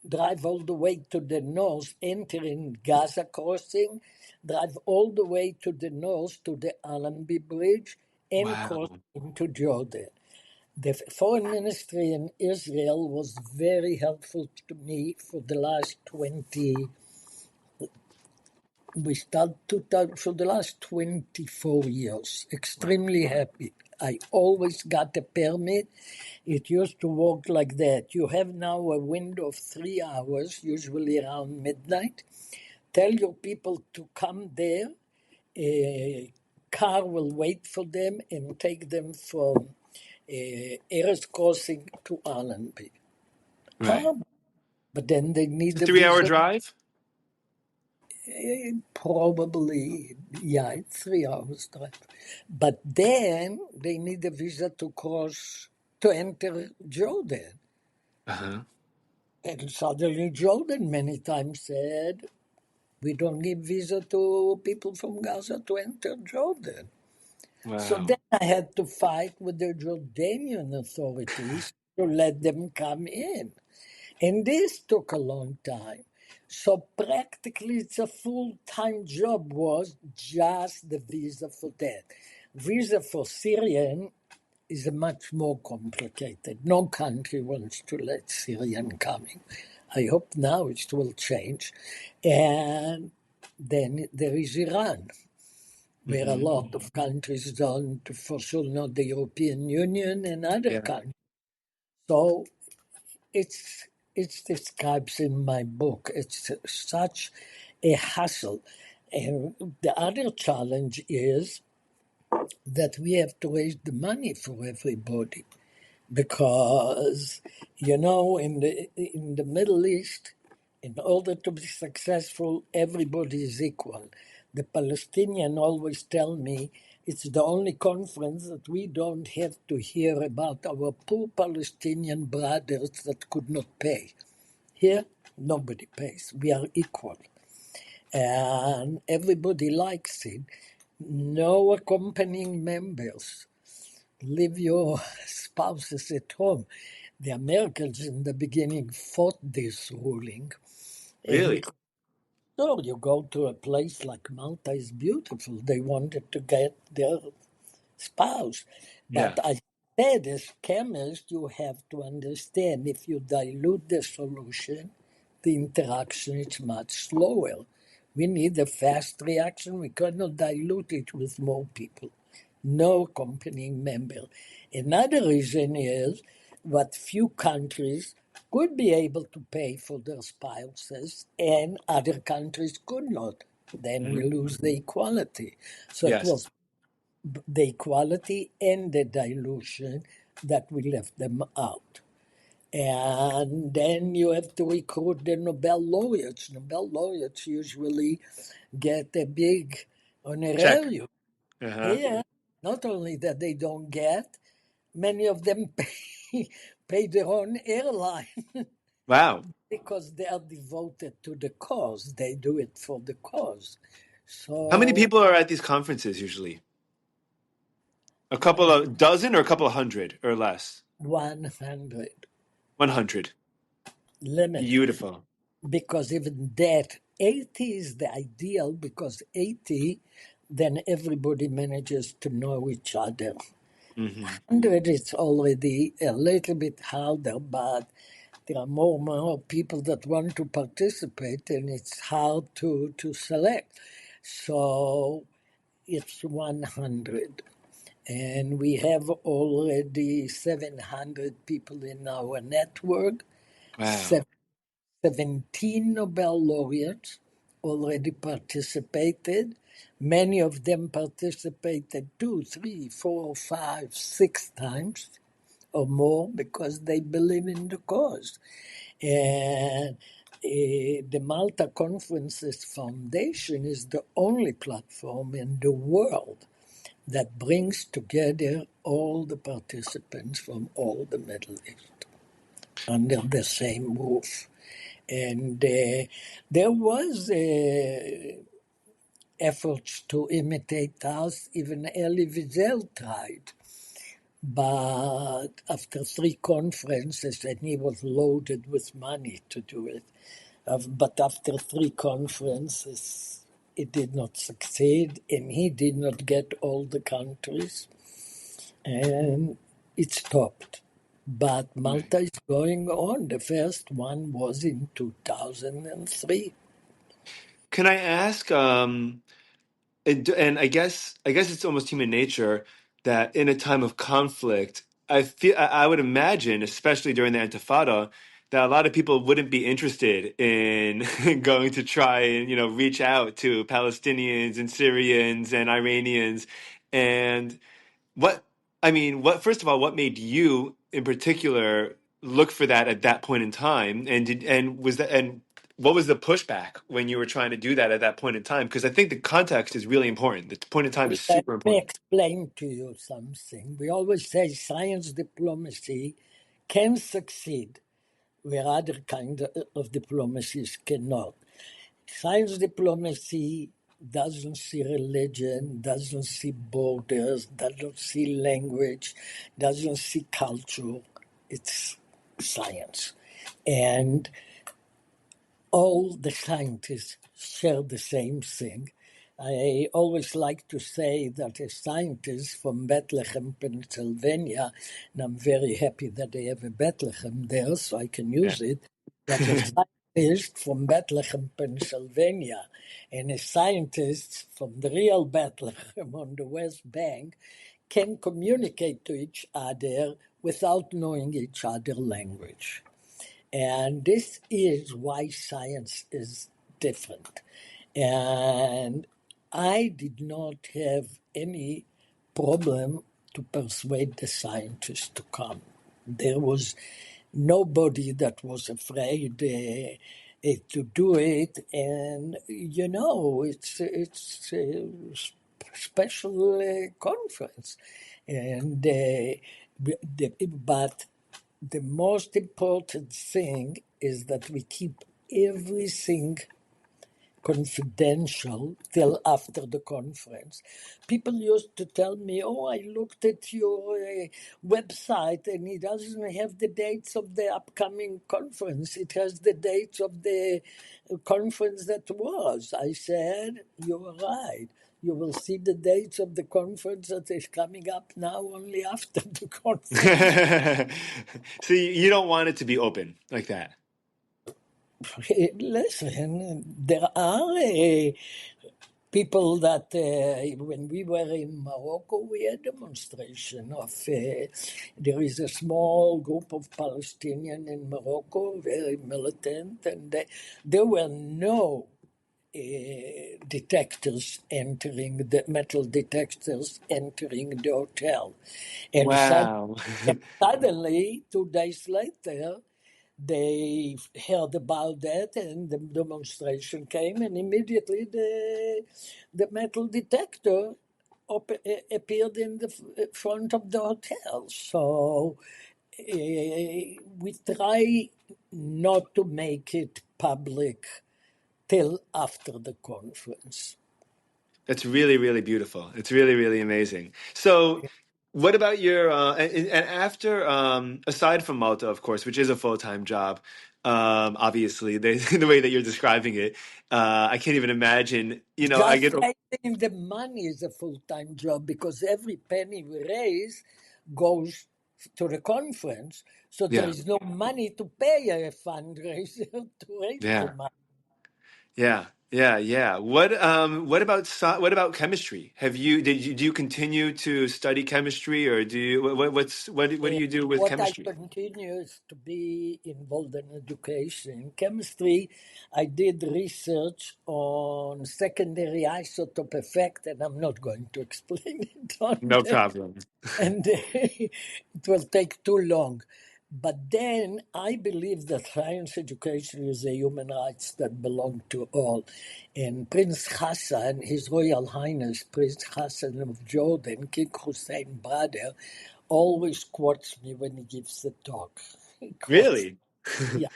drive all the way to the north, enter in Gaza crossing, drive all the way to the north to the Allenby Bridge, and Wow. cross into Jordan. The foreign ministry in Israel was very helpful to me for the last 20. We start for the last 24 years. Extremely happy. I always got a permit. It used to work like that. You have now a window of 3 hours, usually around midnight. Tell your people to come there. A car will wait for them and take them from Erez Crossing to Allenby. Right. But then they It's need a a 3 hour visa. drive? Probably, yeah, it's 3 hours drive. But then they need a visa to cross, to enter Jordan. Uh-huh. And suddenly Jordan many times said, we don't give visa to people from Gaza to enter Jordan. So Wow. then I had to fight with the Jordanian authorities to let them come in. And this took a long time. So practically it's a full-time job was just the visa for that. Visa for Syrian is much more complicated. No country wants to let Syrian come in. I hope now it will change. And then there is Iran, where a Hmm. lot of countries don't, for sure not the European Union and other Yeah. countries. So it's it's describes in my book. It's such a hassle. And the other challenge is that we have to raise the money for everybody because in the Middle East, in order to be successful, everybody is equal. The Palestinian always tell me it's the only conference that we don't have to hear about our poor Palestinian brothers that could not pay. Here, nobody pays. We are equal. And everybody likes it. No accompanying members. Leave your spouses at home. The Americans in the beginning fought this ruling, and Really? So you go to a place like Malta is beautiful. They wanted to get their spouse. Yeah. But I said, as chemist, you have to understand if you dilute the solution, the interaction is much slower. We need a fast reaction. We cannot dilute it with more people. No accompanying member. Another reason is what few countries could be able to pay for their spouses and other countries could not. Then we Mhm. lose the equality. So it Yes. was the equality and the dilution that we left them out. And then you have to recruit the Nobel laureates. Nobel laureates usually get a big Check. honorarium. Uh-huh. Here, not only that they don't get, many of them pay their own airline Wow. because they are devoted to the cause. They do it for the cause. How many So people are at these conferences usually? A couple I of dozen or a couple of hundred or less? 100 100. limit Beautiful. because even that 80 is the ideal because 80 then everybody manages to know each other. Hmm. 100 it's already a little bit harder, but there are more and more people that want to participate and it's hard to select. So it's 100. And we have already 700 people in our network, Wow. 17 Nobel laureates already participated. Many of them participated 2, 3, 4, 5, 6 times or more because they believe in the cause. And the Malta Conference's foundation is the only platform in the world that brings together all the participants from all the Middle East under the same roof. And there was efforts to imitate us. Even Elie Wiesel tried, but after 3 conferences, and he was loaded with money to do it. But after 3 conferences, it did not succeed, and he did not get all the countries, and it stopped. But Right. Malta is going on. The first one was in 2003. Can I ask, and I guess it's almost human nature that in a time of conflict, I would imagine, especially during the Intifada, that a lot of people wouldn't be interested in going to try and reach out to Palestinians and Syrians and Iranians. And what I mean, what first of all, what made you in particular look for that at that point in time? And what was the pushback when you were trying to do that at that point in time? Because I think the context is really important. The point in time is Let super me important. explain to you something. We always say science diplomacy can succeed where other kind of diplomacies cannot. Science diplomacy doesn't see religion, doesn't see borders, doesn't see language, doesn't see culture. It's science. And all the scientists share the same thing. I always like to say that a scientist from Bethlehem, Pennsylvania, and I'm very happy that they have a Bethlehem there, so I can Yeah. use it, that a scientist from Bethlehem, Pennsylvania, and a scientist from the real Bethlehem on the West Bank can communicate to each other without knowing each other's language. And this is why science is different. And I did not have any problem to persuade the scientists to come. There was nobody that was afraid to do it, and it's a special conference, and but the most important thing is that we keep everything confidential till after the conference. People used to tell me, "Oh, I looked at your website and it doesn't have the dates of the upcoming conference. It has the dates of the conference that was." I said, "You're right. You will see the dates of the conference that is coming up now only after the conference." So you don't want it to be open like that. Listen, there are people that when we were in Morocco, we had demonstration of. There is a small group of Palestinians in Morocco, very militant, and there were no detectors entering the metal detectors entering the hotel, and Wow. suddenly 2 days later they heard about that and the demonstration came and immediately the metal detector appeared in the front of the hotel. So we try not to make it public till after the conference. That's really, really beautiful. It's really, really amazing. So, what about your and after aside from Malta, of course, which is a full-time job, obviously the way that you're describing it, I can't even imagine. I Just get like saying the money is a full-time job because every penny we raise goes to the conference. So there yeah, is no money to pay a fundraiser to raise the yeah, money. yeah, yeah, yeah. What about chemistry? Do you continue to study chemistry, or what do you do with What I chemistry? continue is to be involved in education. In chemistry, I did research on secondary isotope effect, and I'm not going to explain it on No the problem. and it will take too long. But then I believe that science education is a human rights that belong to all. And Prince Hassan, His Royal Highness Prince Hassan of Jordan, King Hussein brother, always quotes me when he gives the talk. He quotes, Really? yeah,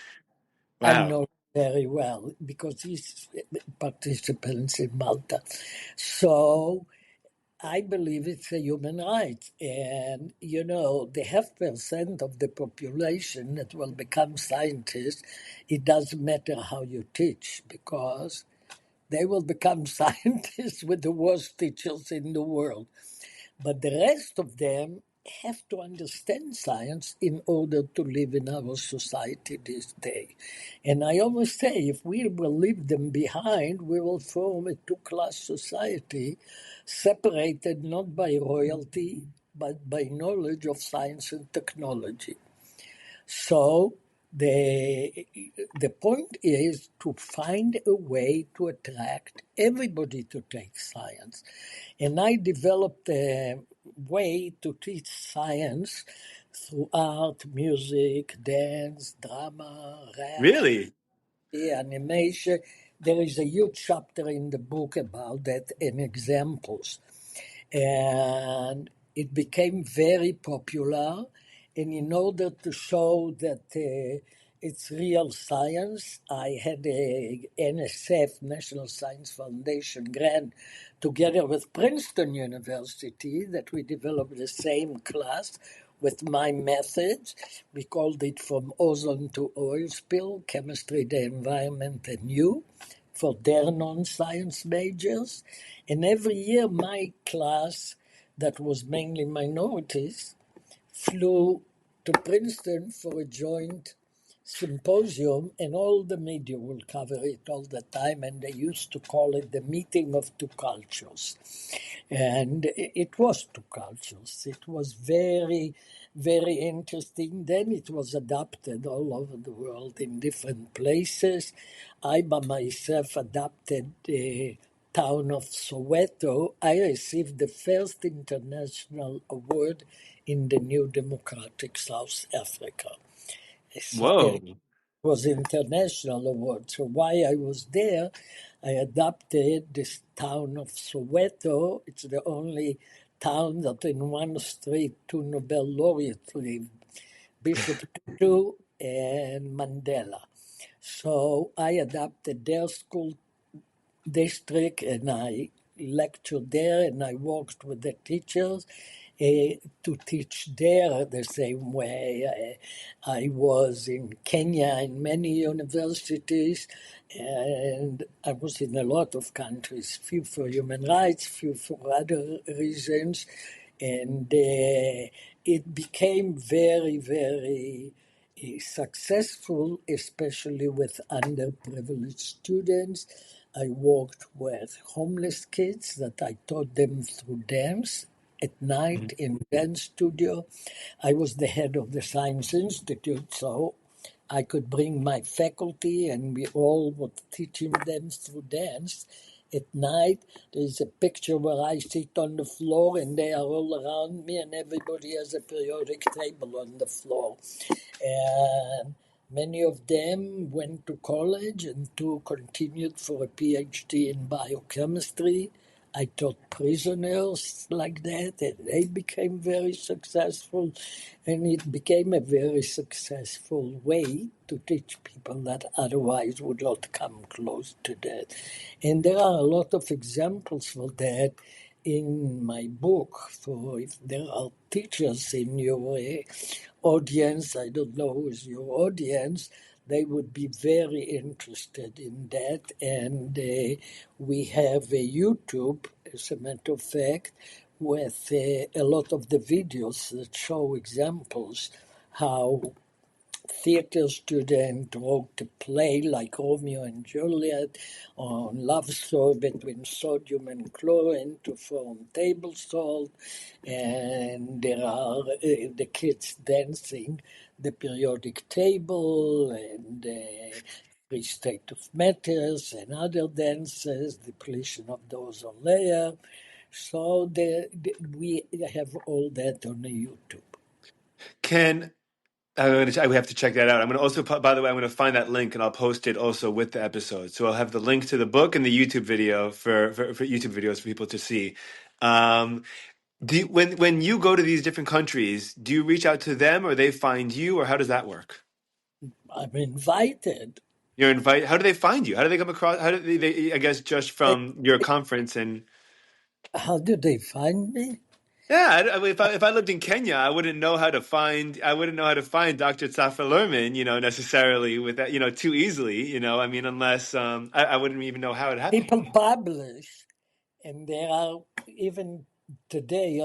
I Wow. know very well because he's participants in Malta. So I believe it's a human right. And, the half% of the population that will become scientists, it doesn't matter how you teach because they will become scientists with the worst teachers in the world. But the rest of them have to understand science in order to live in our society this day. And I always say if we will leave them behind, we will form a two-class society separated not by royalty but by knowledge of science and technology. So the point is to find a way to attract everybody to take science. And I developed a way to teach science through art, music, dance, drama, rap, Really? animation. There is a huge chapter in the book about that and examples. And it became very popular. And in order to show that it's real science, I had a NSF, National Science Foundation grant, together with Princeton University, that we developed the same class with my methods. We called it From Ozone to Oil Spill, Chemistry, the Environment, and You, for their non-science majors. And every year my class, that was mainly minorities, flew to Princeton for a joint symposium, and all the media will cover it all the time, and they used to call it the meeting of two cultures. And it was two cultures. It was very, very interesting. Then it was adapted all over the world in different places. I by myself adapted the town of Soweto. I received the first international award in the new democratic South Africa. So Whoa. it was international award. So while I was there, I adopted this town of Soweto. It's the only town that in one street two Nobel laureates live, Bishop Tutu and Mandela. So I adopted their school district, and I lectured there, and I worked with the teachers to teach there the same way. I was in Kenya in many universities, and I was in a lot of countries, few for human rights, few for other reasons, and it became very, very successful, especially with underprivileged students. I worked with homeless kids that I taught them through dance at night in dance studio. I was the head of the Science Institute, so I could bring my faculty and we all were teaching them through dance. At night, there's a picture where I sit on the floor and they are all around me, and everybody has a periodic table on the floor. And many of them went to college and two continued for a PhD in biochemistry. I taught prisoners like that, and they became very successful. And it became a very successful way to teach people that otherwise would not come close to that. And there are a lot of examples for that in my book. For if there are teachers in your audience, I don't know who is your audience, they would be very interested in that. And we have a YouTube, as a matter of fact, with a lot of the videos that show examples how theater student wrote a play like Romeo and Juliet on love story between sodium and chlorine to form table salt, and there are the kids dancing the periodic table and free state of matters and other dances, depletion of the ozone layer. So we have all that on the YouTube. Can I have to check that out. I'm going to also, by the way, I'm going to find that link and I'll post it also with the episode. So I'll have the link to the book and the YouTube video for YouTube videos for people to see. When you go to these different countries, do you reach out to them or they find you, or how does that work? I'm invited. You're invited. How do they find you? How do they come across? How do I guess just from your conference and How did they find me? yeah. If I lived in Kenya, I wouldn't know how to find. I wouldn't know how to find Dr. Zafra Lerman, necessarily with that, too easily. I mean, unless I wouldn't even know how it happened. People publish, and there are even today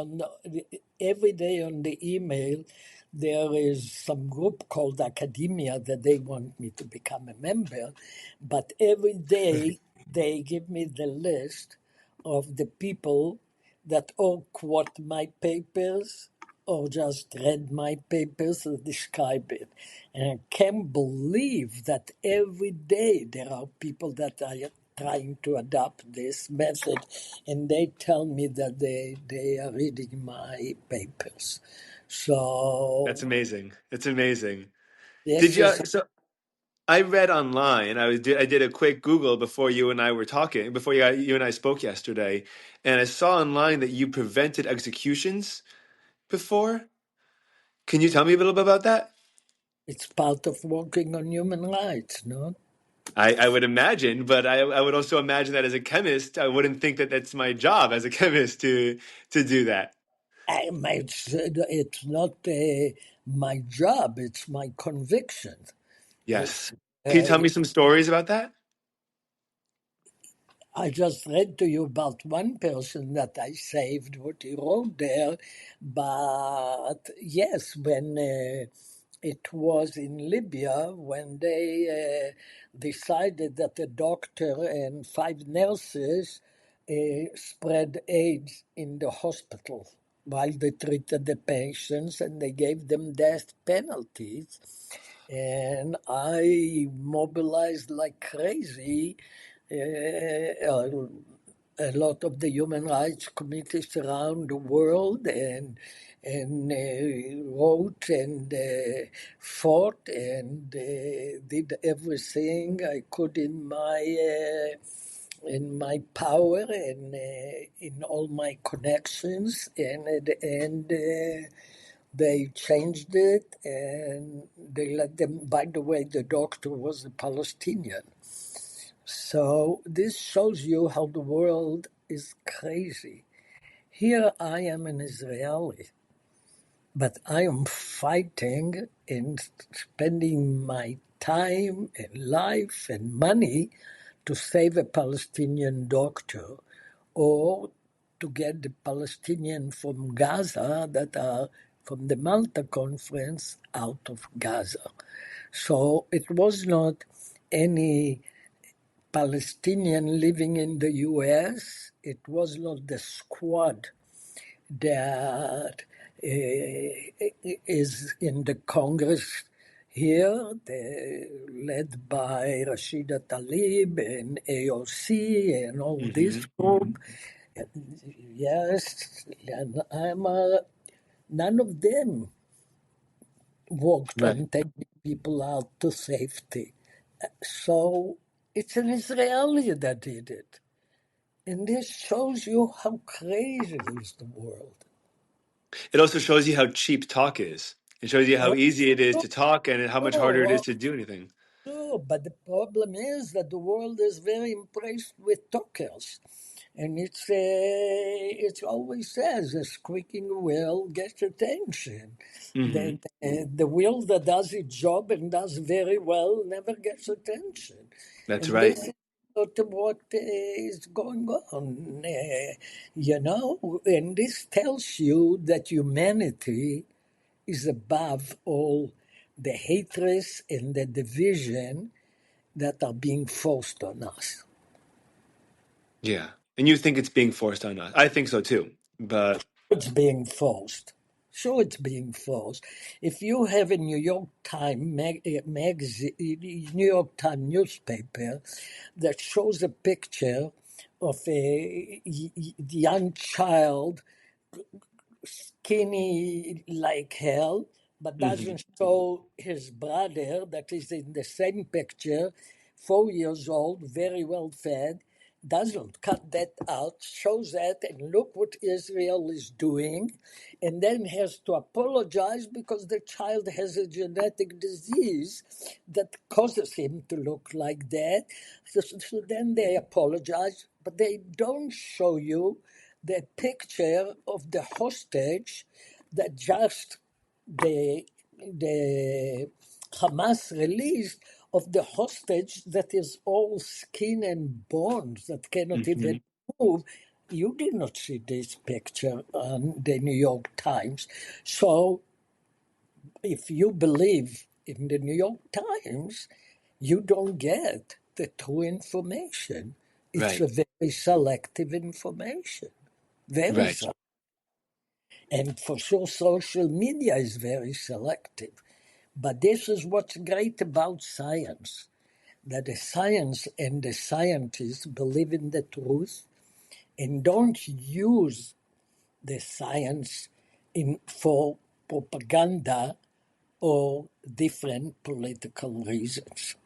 every day on the email, there is some group called academia that they want me to become a member, but every day they give me the list of the people that all quote my papers or just read my papers and describe it. And I can't believe that every day there are people that are trying to adopt this method, and they tell me that they are reading my papers. That's So amazing. It's amazing. Did this you? is So I read online. I did a quick Google before you and I were talking. Before you and I spoke yesterday, and I saw online that you prevented executions before. Can you tell me a little bit about that? it's part of working on human rights, no? I would imagine, but I would also imagine that as a chemist, I wouldn't think that that's my job as a chemist to do that. It's not my job; it's my conviction. It's Yes. Can you tell uh, me some stories about that? I just read to you about one person that I saved, what he wrote there. But yes, when it was in Libya, when they decided that the doctor and five nurses spread AIDS in the hospital while they treated the patients, and they gave them death penalties. And I mobilized like crazy a lot of the human rights committees around the world, and wrote and fought and did everything I could in my power and in all my connections, and at the end they changed it and they let them. By the way, the doctor was a Palestinian. So this shows you how the world is crazy. Here I am an Israeli, but I am fighting and spending my time and life and money to save a Palestinian doctor or to get the Palestinian from Gaza that are from the Malta Conference out of Gaza. So it was not any Palestinian living in the US. It was not the squad that is in the Congress here, led by Rashida Tlaib and AOC and all this Hmm. group. Yes, and none of them worked Right. on taking people out to safety. So it's an Israeli that did it. And this shows you how crazy is the world. It also shows you how cheap talk is. It shows you how Oh, easy it is to talk and how much harder it is oh, to do anything. oh, but the problem is that the world is very impressed with talkers. And it always says a squeaking wheel gets attention. Hmm. The wheel that does its job and does very well never gets attention. That's And right. this is what is going on, and this tells you that humanity is above all the hatred and the division that are being forced on us. Yeah. And you think it's being forced on us. I think so too. But It's being forced. Sure, it's being forced. If you have a New York Times magazine, New York Times newspaper that shows a picture of a young child, skinny like hell, but mhm. doesn't show his brother that is in the same picture, 4 years old, very well fed, doesn't cut that out, shows that, and look what Israel is doing, and then has to apologize because the child has a genetic disease that causes him to look like that. So then they apologize, but they don't show you the picture of the hostage that just the Hamas released of the hostage that is all skin and bones that cannot even Mhm. move. You did not see this picture on the New York Times. So if you believe in the New York Times, you don't get the true information. It's Right. a very selective information. Very Right. selective. And for sure, social media is very selective. But this is what's great about science, that the science and the scientists believe in the truth and don't use the science for propaganda or different political reasons.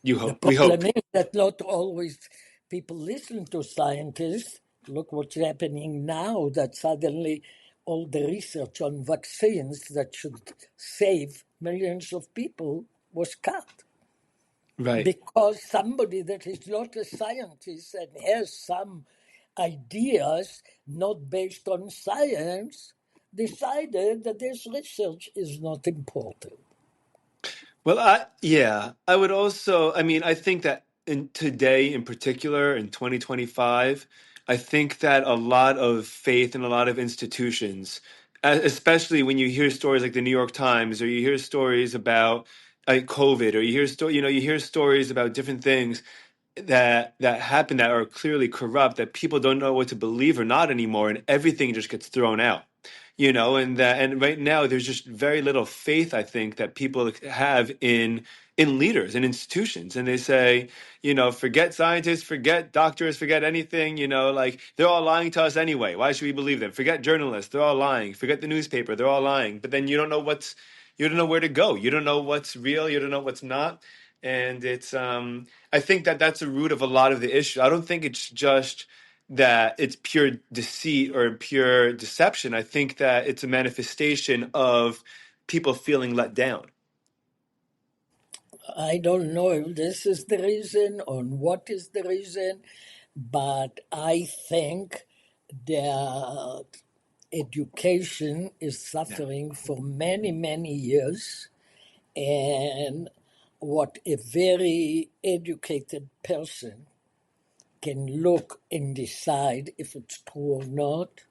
You The hope. We hope. problem is that not always people listen to scientists. Look what's happening now, that suddenly all the research on vaccines that should save millions of people was cut Right. because somebody that is not a scientist and has some ideas not based on science decided that this research is not important. Well, I would also, I mean, I think that in today in particular in 2025, I think that a lot of faith in a lot of institutions, especially when you hear stories like the New York Times or you hear stories about COVID or you hear stories about different things that happen that are clearly corrupt that people don't know what to believe or not anymore and everything just gets thrown out, and right now there's just very little faith, I think, that people have in leaders and institutions, and they say, forget scientists, forget doctors, forget anything, like they're all lying to us anyway, why should we believe them? Forget journalists, they're all lying. Forget the newspaper, they're all lying. But then you don't know where to go, you don't know what's real, you don't know what's not. And it's I think that that's the root of a lot of the issue. I don't think it's just that it's pure deceit or pure deception. I think that it's a manifestation of people feeling let down. I don't know if this is the reason or what is the reason, but I think that education is Yeah. suffering for many, many years. And what a very educated person can look and decide if it's true or not,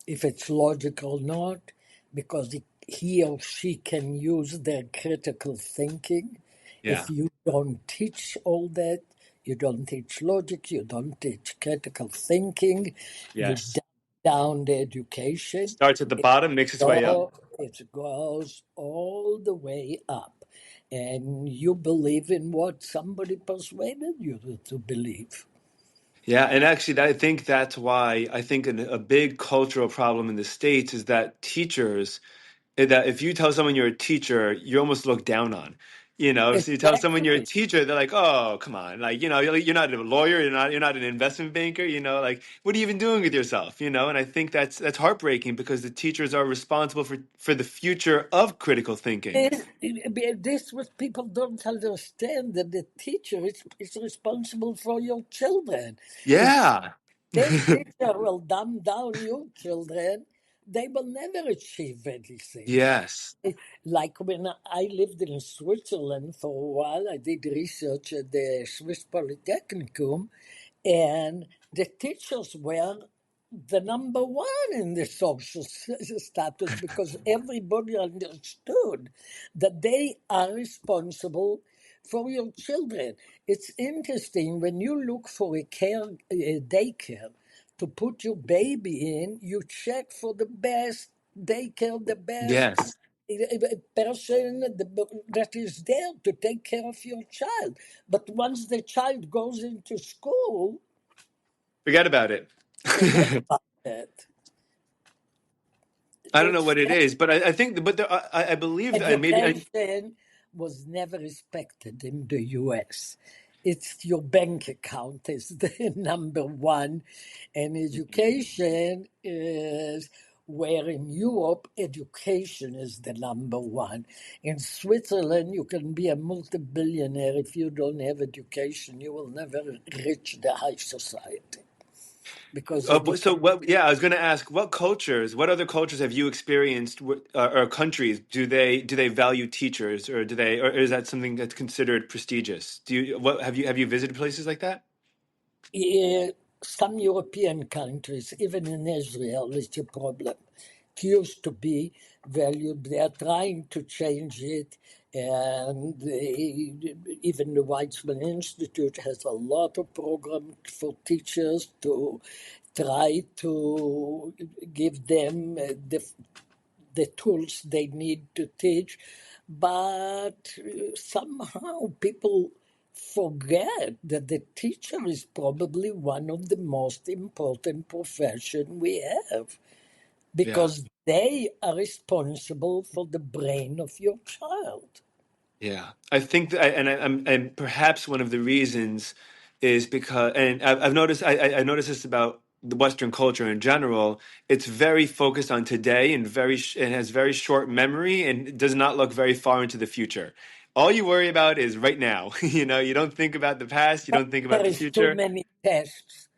if it's logical or not, because he or she can use their critical thinking. Yeah. If you don't teach all that, you don't teach logic, you don't teach critical thinking, you Yes. dumb down the education, Starts at the bottom, makes its way up. so it goes all the way up. And you believe in what somebody persuaded you to believe. Yeah, and actually, I think that's why I think a big cultural problem in the States is that teachers, that if you tell someone you're a teacher, you're almost looked down on. You know, so you tell someone you're a Exactly. teacher, they're like, "Oh, come on, like, you're not a lawyer, you're not an investment banker, like, what are you even doing with yourself?" And I think that's heartbreaking because the teachers are responsible for the future of critical thinking. This what people don't understand, that the teacher is responsible for your children. If Yeah. this teacher will dumb down your children, they will never achieve anything. Yes. Like when I lived in Switzerland for a while, I did research at the Swiss Polytechnicum, and the teachers were the number one in the social status because everybody understood that they are responsible for your children. It's interesting when you look for a daycare to put your baby in, you check for the best daycare, the best Yes. person that is there to take care of your child. But once the child goes into school, Forget about it. forget about it. I don't know It's what it is, but I think, but I believe that maybe education was never respected in the US. It's your bank account is the number one, and education is where in Europe education is the number one. In Switzerland, you can be a multi-billionaire if you don't have education. You will never reach the high society because So education. what? Yeah, I was going to ask, what other cultures have you experienced, or countries? Do they value teachers, or is that something that's considered prestigious? Have you visited places like that? Some European countries, even in Israel, is a problem. It used to be valued. They are trying to change it, and even the Weizmann Institute has a lot of programs for teachers to try to give them the tools they need to teach, but somehow people forget that the teacher is probably one of the most important profession we have Yeah. because they are responsible for the brain of your child. Yeah, I think that, and perhaps one of the reasons is because, and I've noticed, I noticed this about the Western culture in general. It's very focused on today and and has very short memory and does not look very far into the future. All you worry about is right now. You don't think about the past, you But don't think about there the is too future. many tests.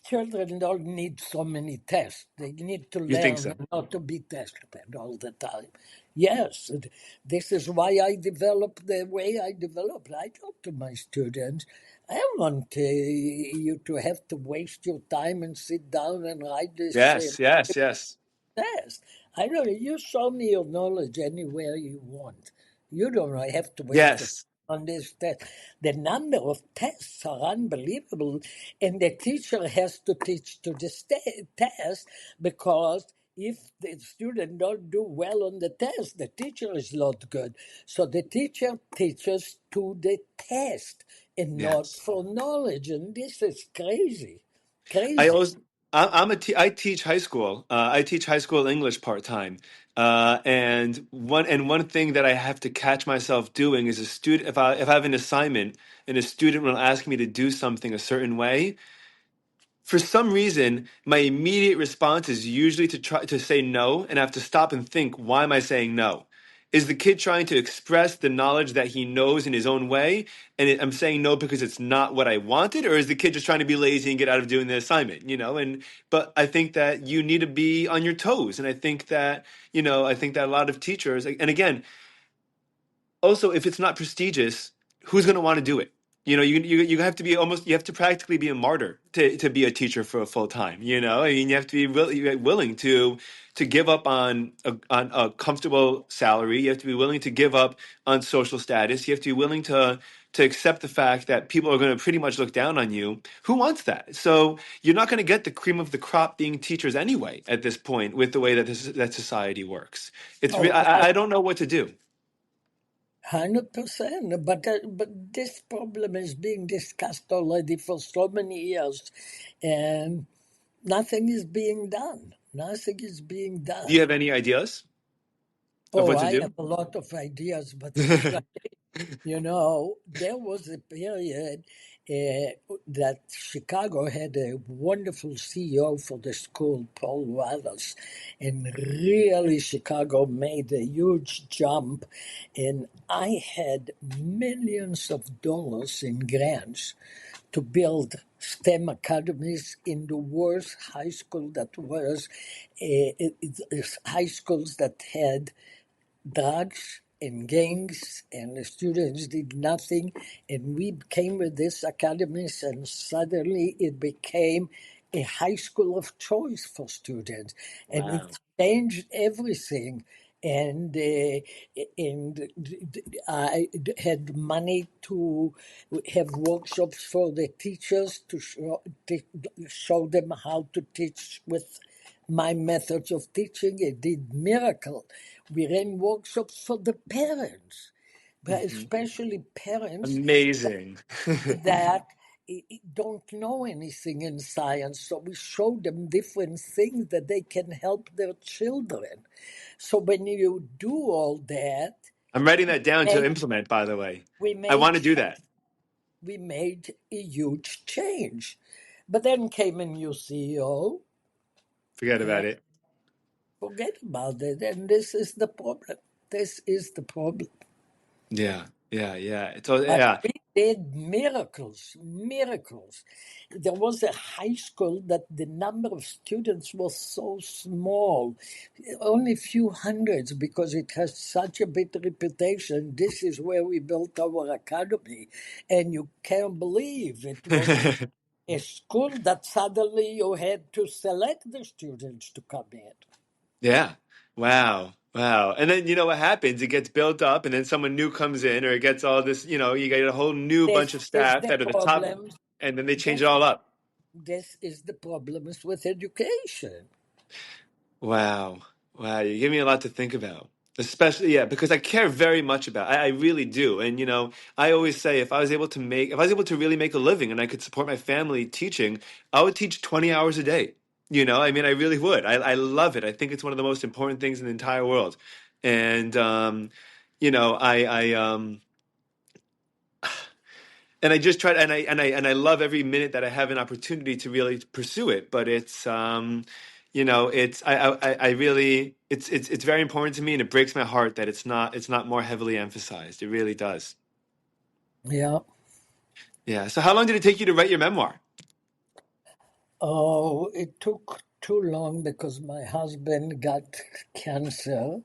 Children don't need so many tests. They need to You think learn so? not to be tested all the time. Yes, this is why I develop the way I developed. I talk to my students. I don't want you to have to waste your time and sit down and write this Yes, yes, yes, test. I know you show me your knowledge anywhere you want. You don't have to waste the yes, on this test. The number of tests are unbelievable, and the teacher has to teach to the test because if the student don't do well on the test, the teacher is not good. So the teacher teaches to the test and not yes. for knowledge, and this is crazy, I crazy. also I teach high school. I teach high school English part time. And one thing that I have to catch myself doing is a student if I have an assignment and a student will ask me to do something a certain way, for some reason my immediate response is usually to try to say no, and I have to stop and think, why am I saying no? Is the kid trying to express the knowledge that he knows in his own way? And I'm saying no because it's not what I wanted, or is the kid just trying to be lazy and get out of doing the assignment? But I think that you need to be on your toes, and I think that a lot of teachers, and again, also, if it's not prestigious, who's going to want to do it? You have to be you have to practically be a martyr to be a teacher for a full time. I mean, you have to be really willing to give up on a comfortable salary. You have to be willing to give up on social status. You have to be willing to accept the fact that people are going to pretty much look down on you. Who wants that? So you're not going to get the cream of the crop being teachers anyway at this point with the way that society works. Oh, I don't know what to do. 100%. But this problem is being discussed already for so many years, and nothing is being done. Nothing is being Do you done. have any ideas of Oh, what to I have do? a lot of ideas, but it's like, there was a period that Chicago had a wonderful CEO for the school, Paul Wallace, and really Chicago made a huge jump. And I had millions of dollars in grants to build STEM academies in the worst high school that was, high schools that had drugs and gangs, and the students did nothing. And we came with this academies, and suddenly it became a high school of choice for students, and it Wow. changed everything. And I had money to have workshops for the teachers to show them how to teach with my methods of teaching. It did miracle. We ran workshops for the parents, but Hmm. especially parents Amazing. that don't know anything in science. So we show them different things that they can help their children. So when you do all that, I'm writing that down to make, implement, by the way. we I want made to do that. we made a huge change. But then came a new CEO, Forget about and it. forget about it. And this is the problem. This is the problem. Yeah. Yeah. Yeah. But Yeah. we did miracles, miracles. There was a high school that the number of students was so small, only a few hundreds, because it has such a big reputation. This is where we built our academy. And you can't believe it was a school that suddenly you had to select the students to come in. Yeah. Wow. Wow. And then you know what happens? It gets built up, and then someone new comes in, or it gets all this, you get a whole new bunch of This is staff the that are the top, problem. and then they change it This, all up. this is the problems with education. Wow. Wow. You give me a lot to think about. Especially, yeah, because I care very much about I really do. And I always say if I was able to really make a living and I could support my family teaching, I would teach 20 hours a day. I mean, I really would. I love it. I think it's one of the most important things in the entire world. And I just try to, and I love every minute that I have an opportunity to really pursue it. But it's I really it's very important to me, and it breaks my heart that it's not more heavily emphasized. It really does. Yeah. Yeah. So how long did it take you to write your memoir? Oh, it took too long because my husband got cancer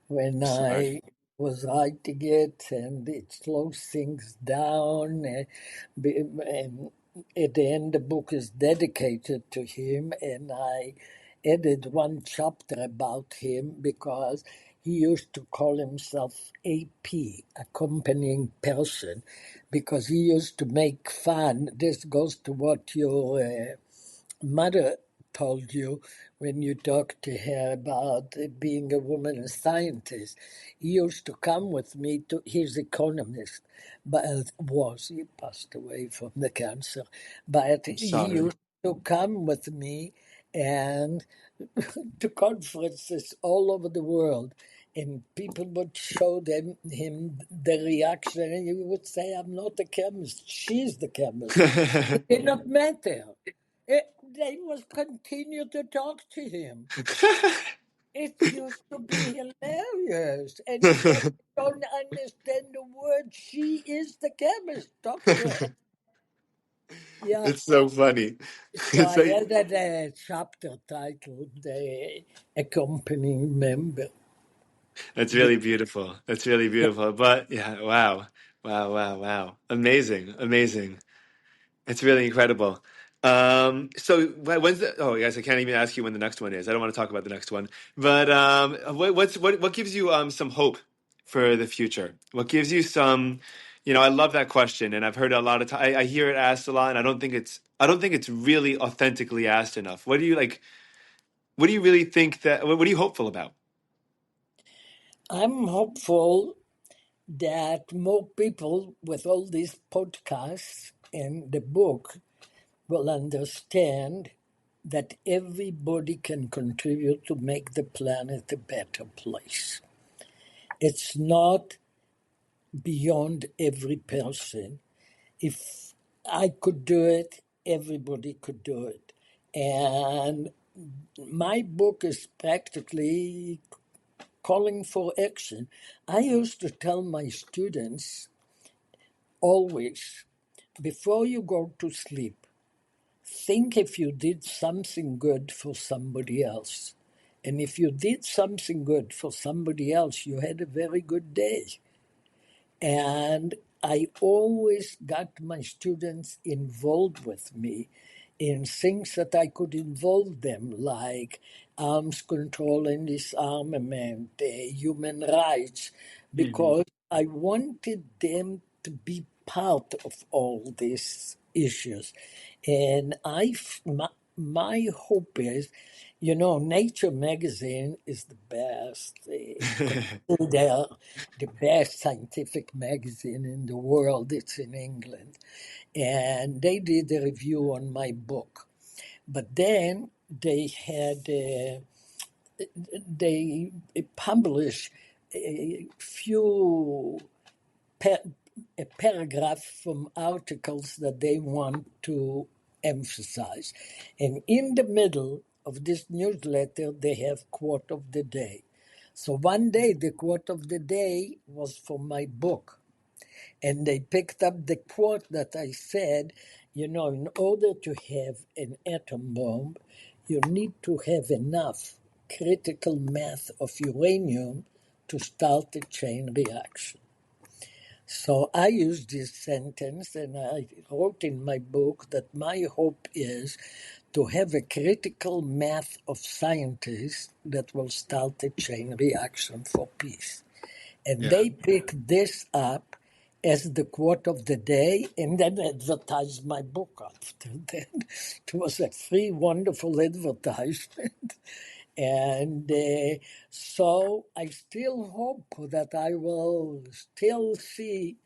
when Sorry. I was writing it, and it slows things down. And at the end, the book is dedicated to him, and I added one chapter about him because he used to call himself AP, accompanying person, because he used to make fun. This goes to what your mother told you when you talked to her about being a woman a scientist. He used to come with me to his economist, but he passed away from the cancer. But I'm he sorry. used to come with me and to conferences all over the world. And people would show him the reaction, and he would say, "I'm not the chemist, she's the chemist." It did not matter. They must continue to talk to him. It used to be hilarious. And then I don't understand the word. She is the chemist, doctor. Yeah. It's so funny. So It's I like, added a chapter titled The Accompanying Member. that's Be- really beautiful. That's really Yeah, beautiful. But yeah, wow. Wow, wow, wow. Amazing. Amazing. It's really incredible. So when's the, oh, guys, I can't even ask you when the next one is. I don't want to talk about the next one. But what gives you some hope for the future? What gives you some, I love that question, and I've heard it a lot of time. I hear it asked a lot, and I don't think it's really authentically asked enough. What do you like? What do you really think that? What are you hopeful about? I'm hopeful that more people with all these podcasts and the book will understand that everybody can contribute to make the planet a better place. It's not beyond every person. If I could do it, everybody could do it. And my book is practically calling for action. I used to tell my students always, before you go to sleep, think if you did something good for somebody else. And if you did something good for somebody else, you had a very good day. And I always got my students involved with me in things that I could involve them, like arms control and disarmament, human rights, Hmm. because I wanted them to be part of all these issues. And my hope is, Nature magazine is the best. Considered the best scientific magazine in the world. It's in England. And they did a review on my book. But then they published a few pa- a paragraph from articles that they want to emphasize. And in the middle of this newsletter, they have quote of the day. So one day, the quote of the day was from my book. And they picked up the quote that I said, in order to have an atom bomb, you need to have enough critical mass of uranium to start a chain reaction. So I used this sentence and I wrote in my book that my hope is to have a critical mass of scientists that will start a chain reaction for peace. And Yeah, they picked this up as the quote of the day and then advertised my book after that. It was a free, wonderful advertisement. And so I still hope that I will still see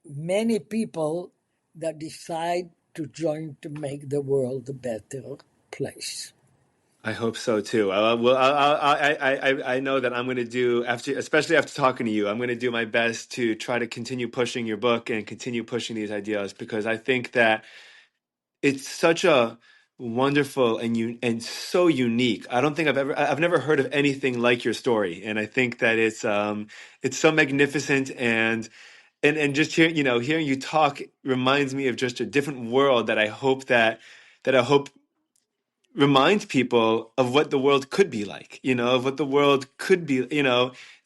many people that decide to join to make the world a better place. I hope so too. Well, I know that I'm going to do after, especially after talking to you, I'm going to do my best to try to continue pushing your book and continue pushing these ideas because I think that it's such a wonderful and so unique. I've never heard of anything like your story, and I think that it's so magnificent and just hearing you talk reminds me of just a different world that I hope reminds people of what the world could be like, of what the world could be,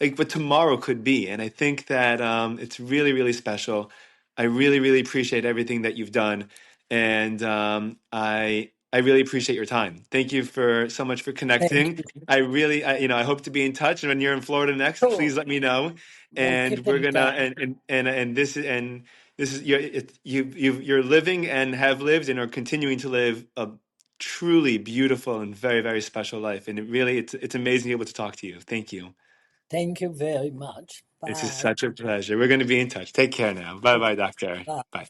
like what tomorrow could be. And I think that it's really, really special. I really, really appreciate everything that you've done, and I really appreciate your time. Thank you for so much for Thank connecting. you. I hope to be in touch. And when you're in Florida next, Sure. please let me know. We'll And keep we're in gonna touch. and this is you're living and have lived and are continuing to live a truly beautiful and very, very special life. And it's amazing to be able to talk to you. Thank you. Thank you very much. It's just Bye. such a pleasure. We're going to be in touch. Take care now. Bye bye, doctor. Bye. Bye.